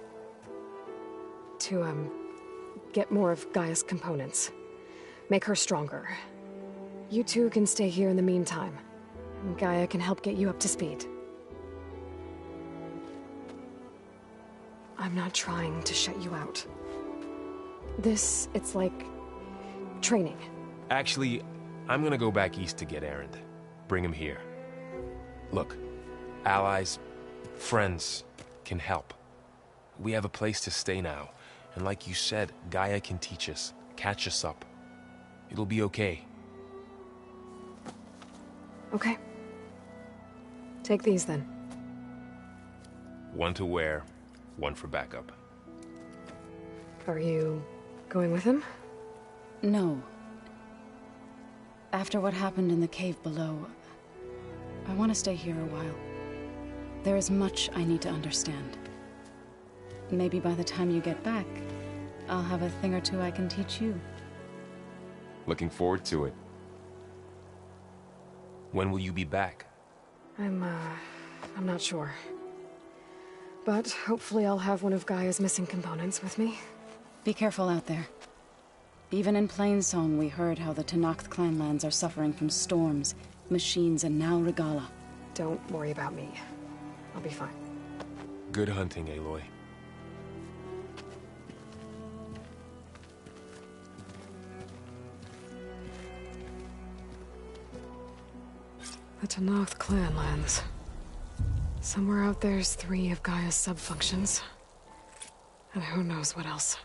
To, get more of Gaia's components. Make her stronger. You two can stay here in the meantime. And Gaia can help get you up to speed. I'm not trying to shut you out. It's like... training. Actually, I'm gonna go back east to get Erend. Bring him here. Look, allies, friends can help. We have a place to stay now. And like you said, Gaia can teach us, catch us up. It'll be okay. Okay. Take these then. One to wear, one for backup. Are you going with him? No. After what happened in the cave below, I want to stay here a while. There is much I need to understand. Maybe by the time you get back, I'll have a thing or two I can teach you. Looking forward to it. When will you be back? I'm not sure. But hopefully I'll have one of Gaia's missing components with me. Be careful out there. Even in Plainsong, we heard how the Tenakth clanlands are suffering from storms, machines, and now Regalla. Don't worry about me. I'll be fine. Good hunting, Aloy. The Tenakth clanlands. Somewhere out there's 3 of Gaia's sub-functions. And who knows what else.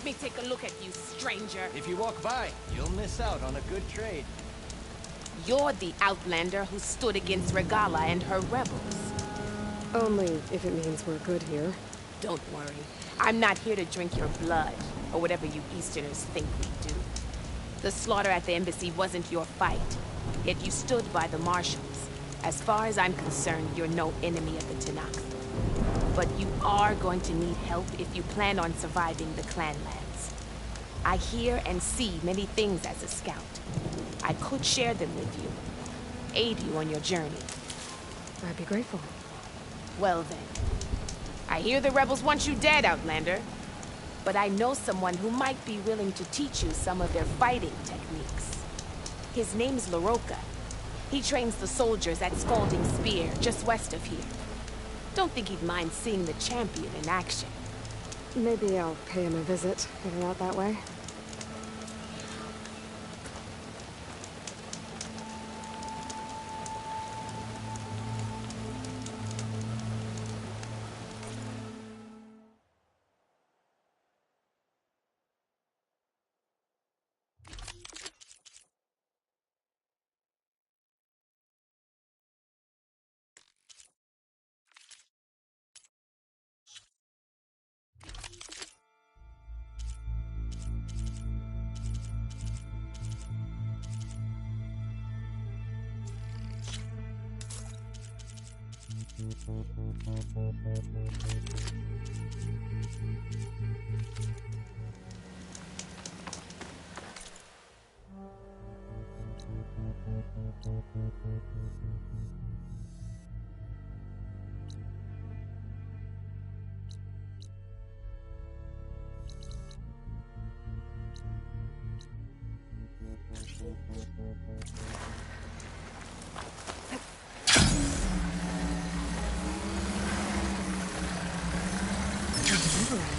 me take a look at you, stranger. If you walk by, you'll miss out on a good trade. You're the outlander who stood against Regala and her rebels. Only if it means we're good here. Don't worry. I'm not here to drink your blood, or whatever you Easterners think we do. The slaughter at the embassy wasn't your fight, yet you stood by the marshals. As far as I'm concerned, you're no enemy of the Tenakth. But you are going to need help if you plan on surviving the Clanlands. I hear and see many things as a scout. I could share them with you, aid you on your journey. I'd be grateful. Well then. I hear the rebels want you dead, Outlander. But I know someone who might be willing to teach you some of their fighting techniques. His name's Laroka. He trains the soldiers at Scalding Spear, just west of here. Don't think he'd mind seeing the champion in action. Maybe I'll pay him a visit, heading out that way.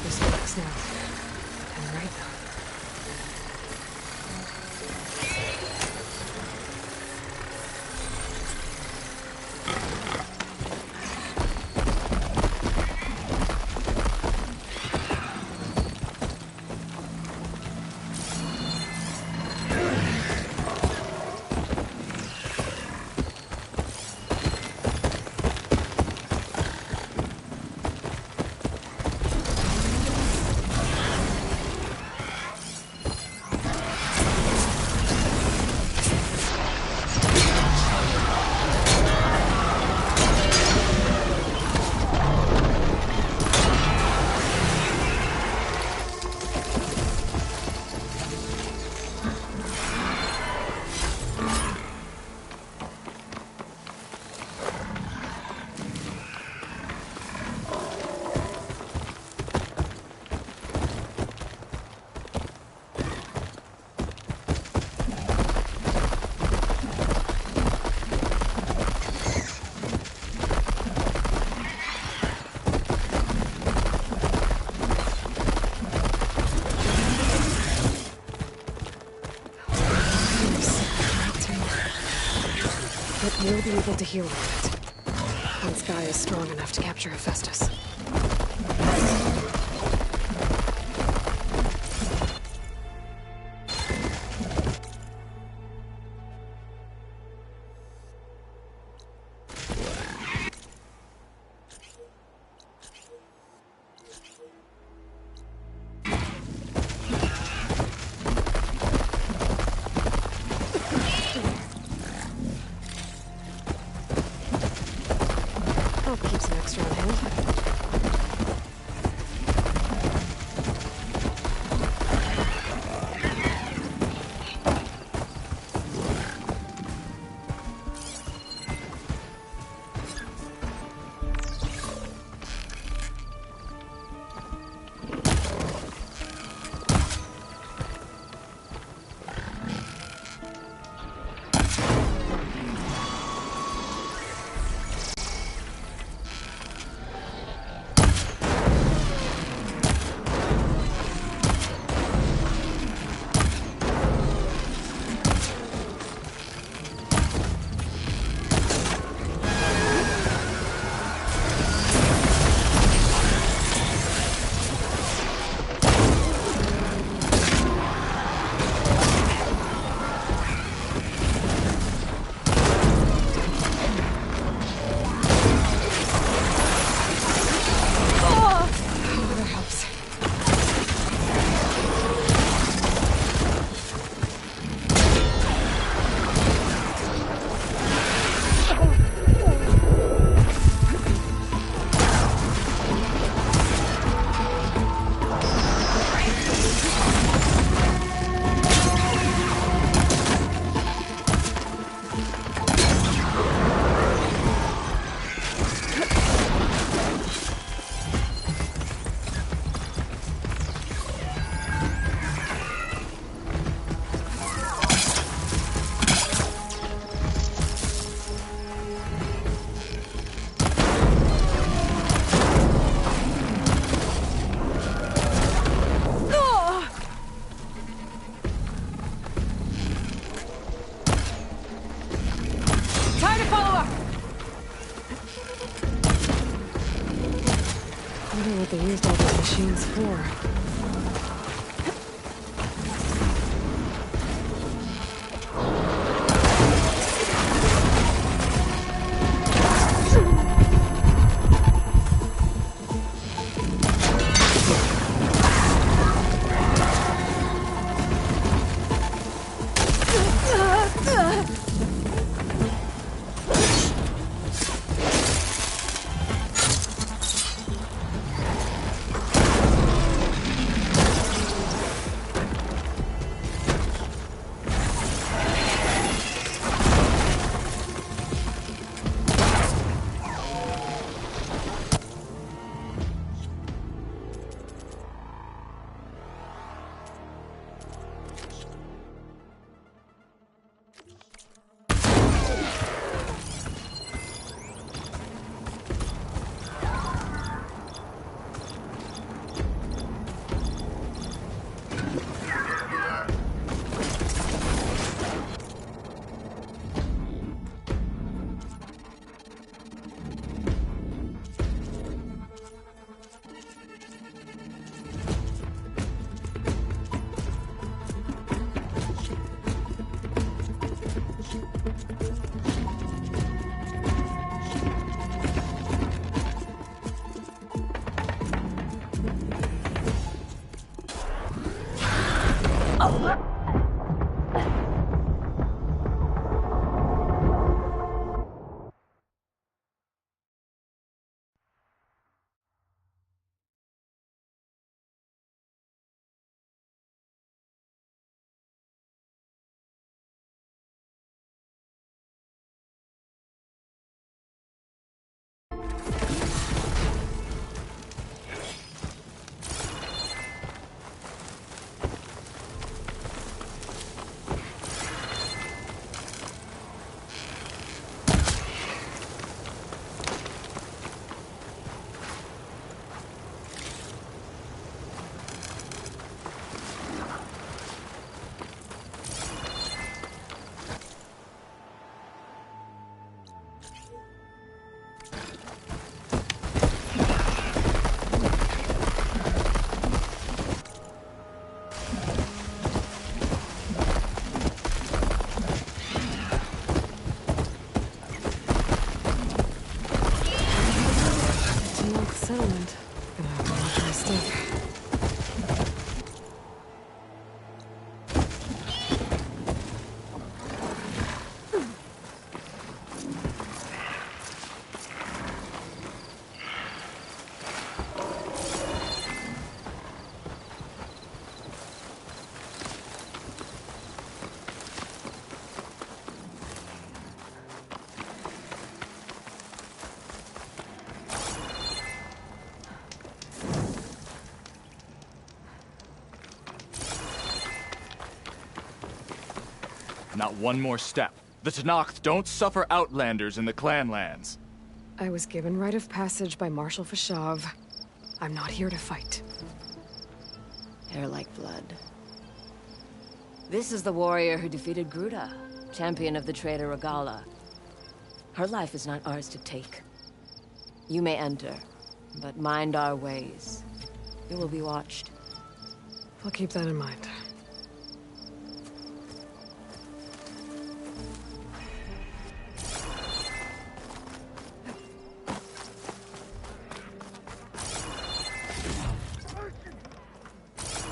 This works now. I'm right though. We'll be able to heal with it. Once Gaia is strong enough to capture Hephaestus. I'll keep some extra on hand. wonder what they used all those machines for. Settlement. Gonna have to watch my step. Not one more step. The Tenakth don't suffer outlanders in the Clanlands. I was given rite of passage by Marshal Fashav. I'm not here to fight. Hair like blood. This is the warrior who defeated Gruta, champion of the traitor Regalla. Her life is not ours to take. You may enter, but mind our ways. You will be watched. I'll keep that in mind.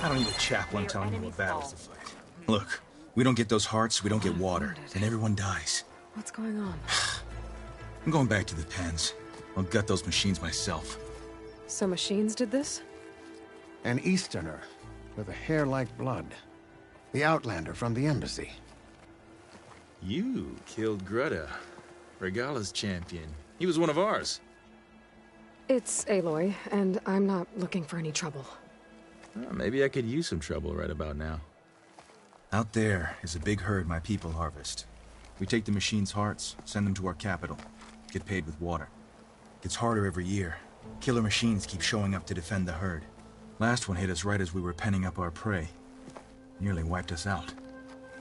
I don't need a chaplain telling me what battles to fight. Look, we don't get those hearts, we don't get water, and everyone dies. What's going on? I'm going back to the pens. I'll gut those machines myself. So machines did this? An Easterner with a hair like blood. The Outlander from the Embassy. You killed Greta, Regalla's champion. He was one of ours. It's Aloy, and I'm not looking for any trouble. Well, maybe I could use some trouble right about now. Out there is a big herd my people harvest. We take the machines' hearts, send them to our capital, get paid with water. Gets harder every year. Killer machines keep showing up to defend the herd. Last one hit us right as we were penning up our prey. Nearly wiped us out.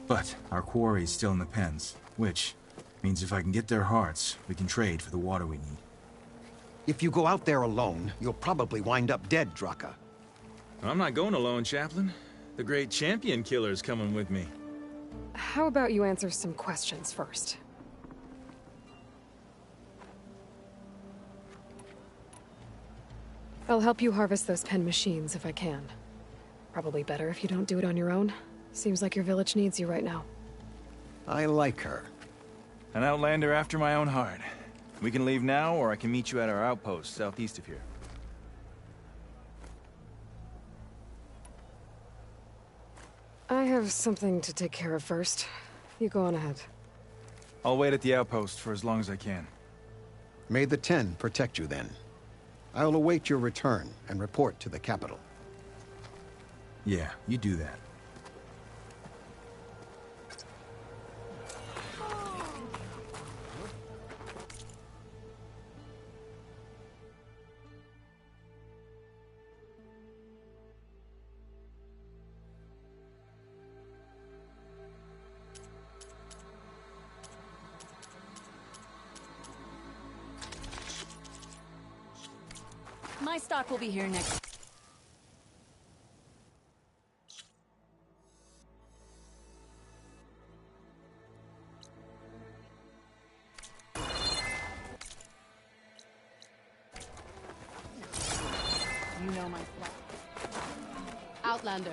But our quarry is still in the pens, which means if I can get their hearts, we can trade for the water we need. If you go out there alone, you'll probably wind up dead, Draka. I'm not going alone, Chaplain. The great champion killer's coming with me. How about you answer some questions first? I'll help you harvest those pen machines if I can. Probably better if you don't do it on your own. Seems like your village needs you right now. I like her. An outlander after my own heart. We can leave now, or I can meet you at our outpost southeast of here. I have something to take care of first. You go on ahead. I'll wait at the outpost for as long as I can. May the Ten protect you then. I'll await your return and report to the capital. Yeah, you do that. My stock will be here next. You know my stock. Outlander.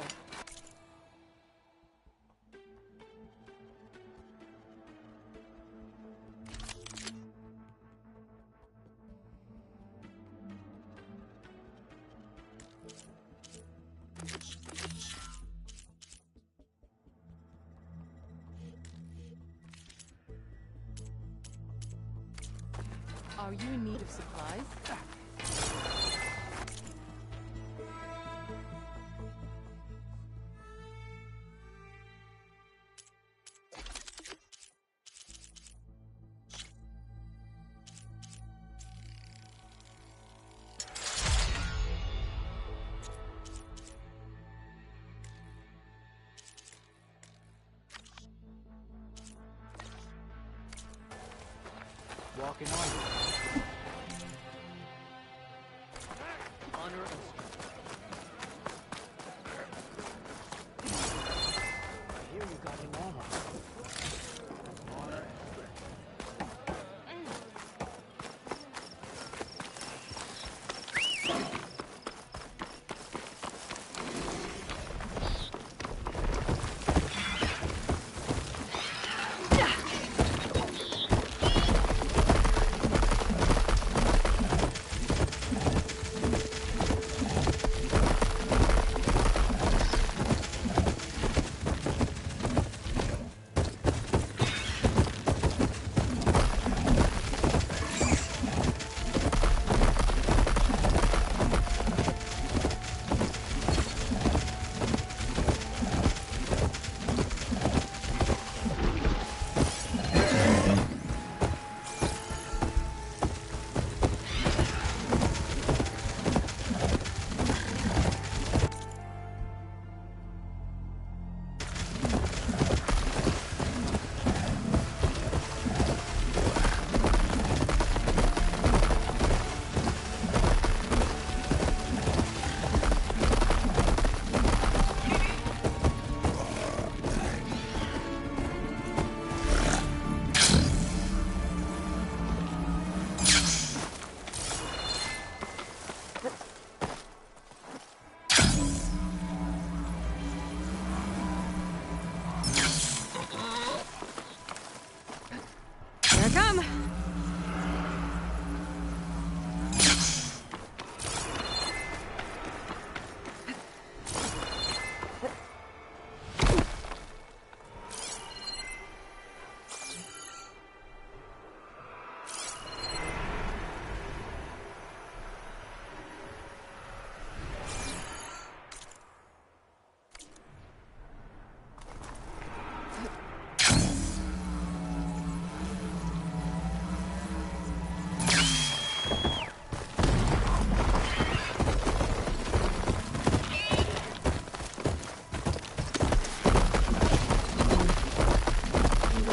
Are you in need of supplies? Walking on. Honor us. I hear you got him armor.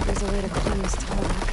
There's a way to climb this tall rock.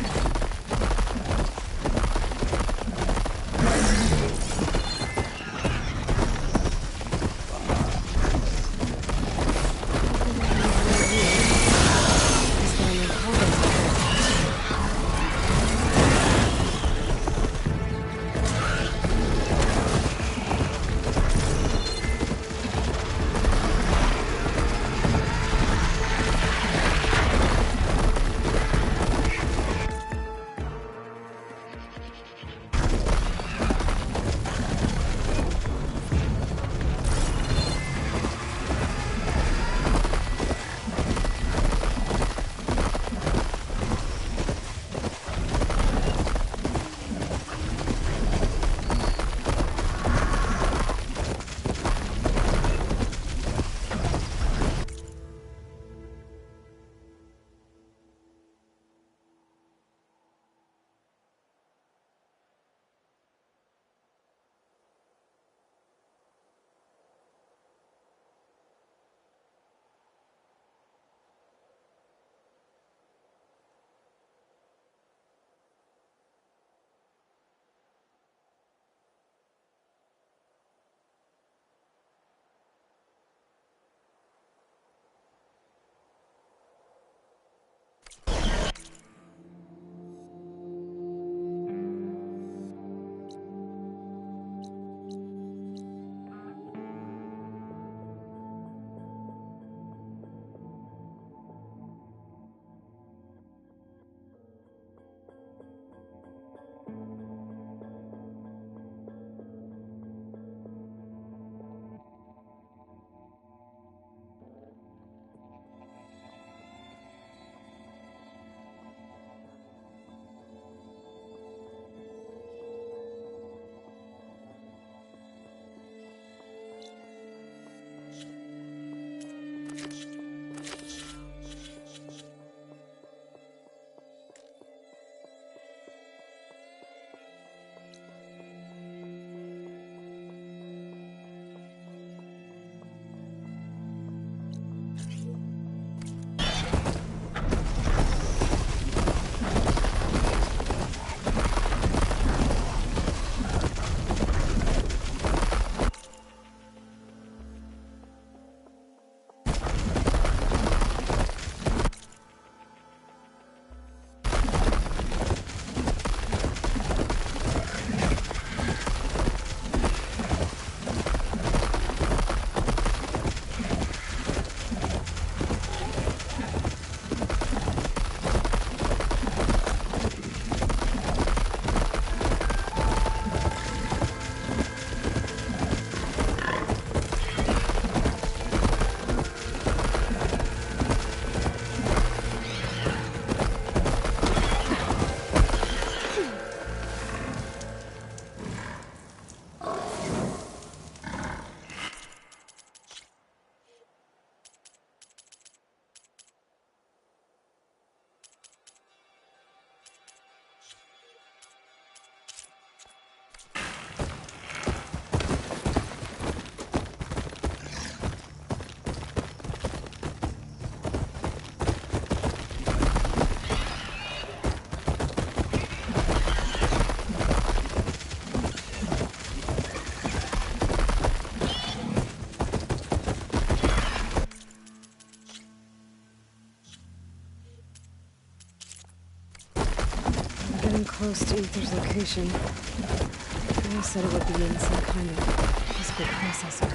close to Aether's location. They said it would be in some kind of physical processor.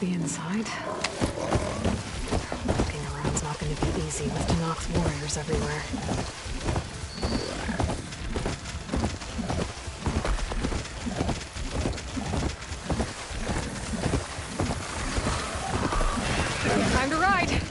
Be inside. Looking around's not going to be easy with Tenakth's warriors everywhere. Time to ride!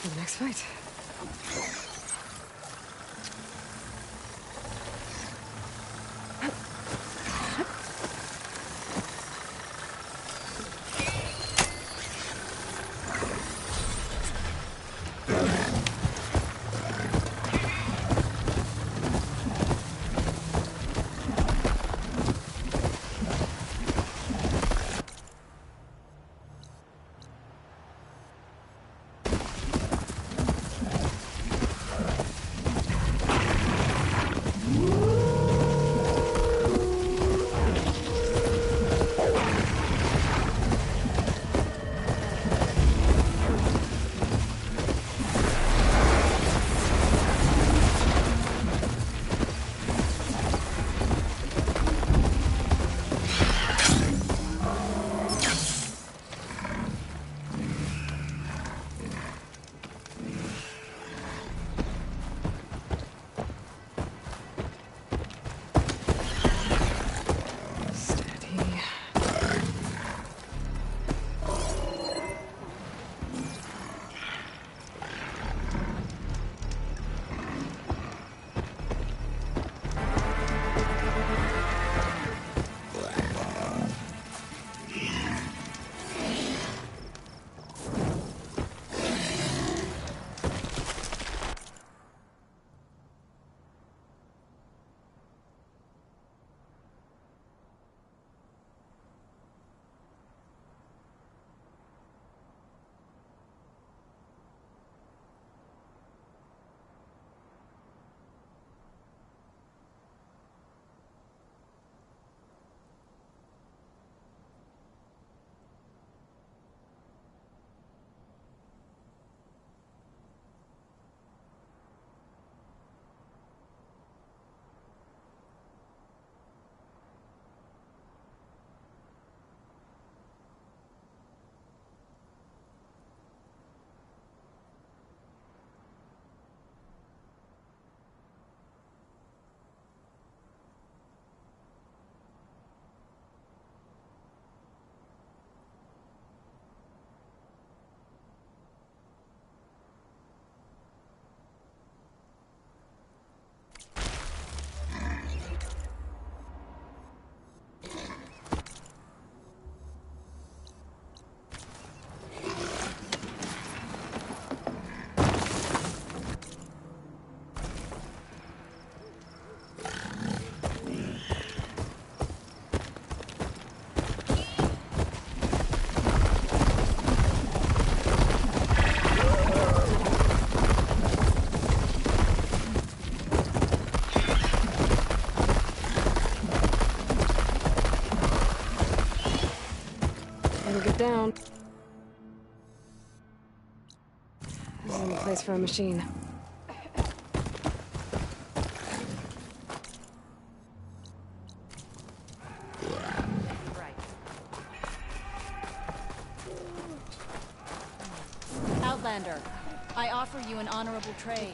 For the next fight. down. This is a place for a machine. Outlander, I offer you an honorable trade.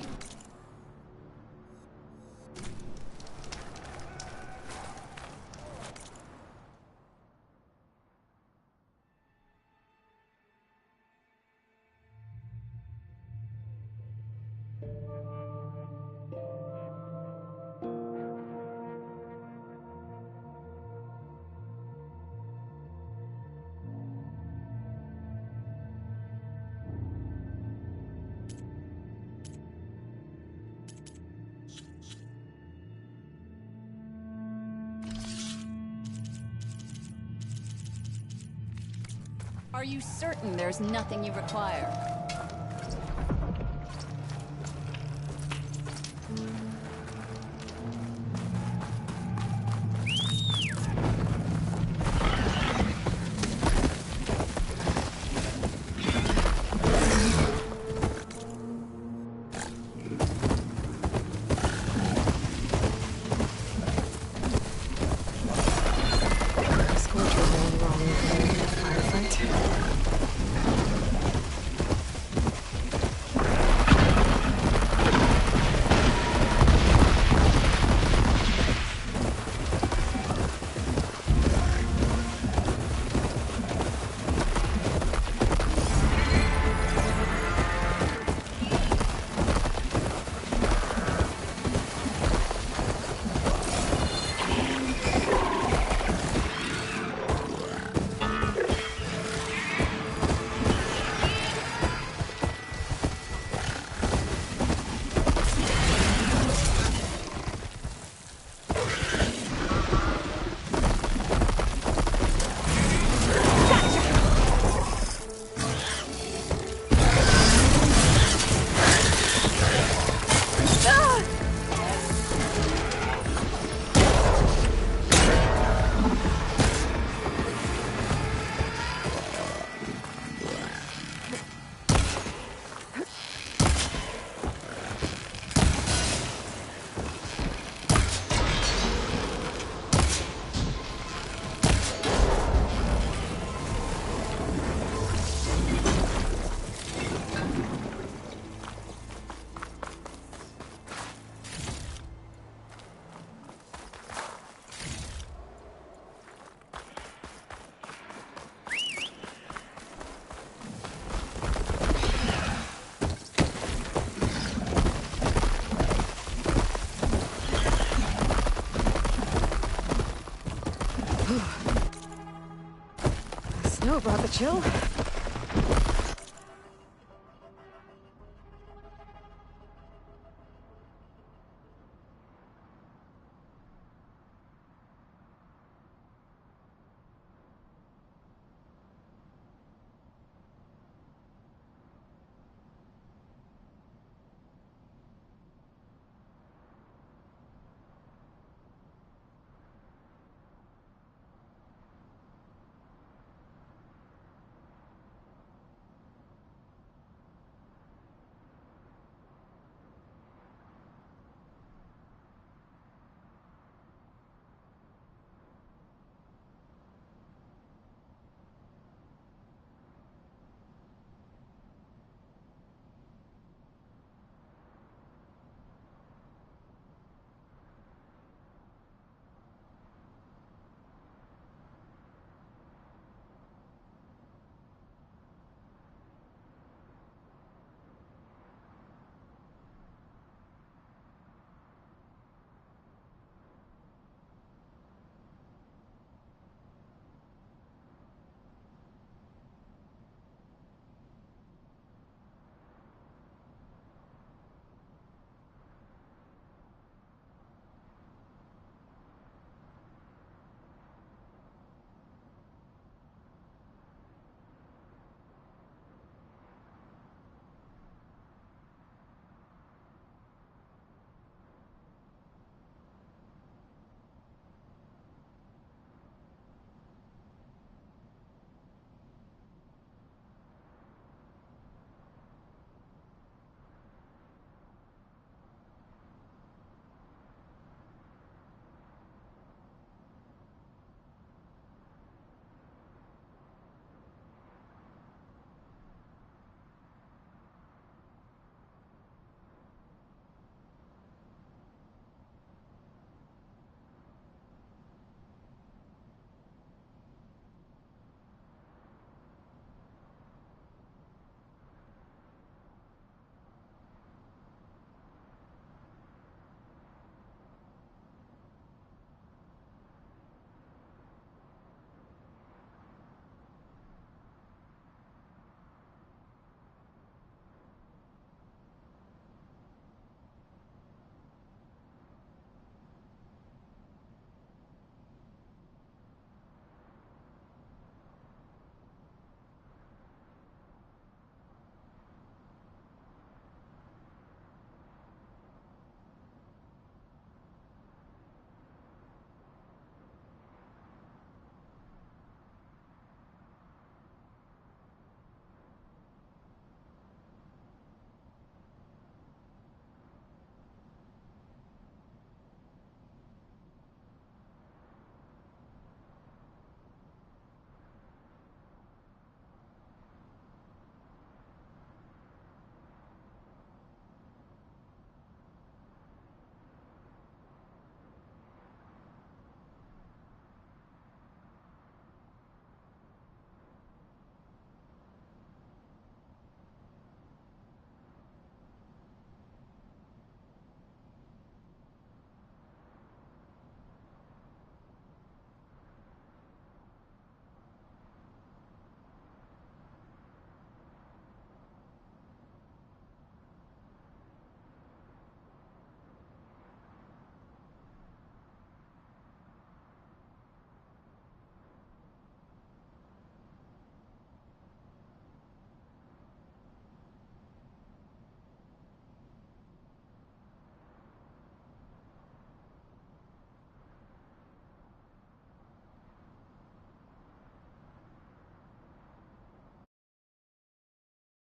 Are you certain there's nothing you require? The snow brought the chill.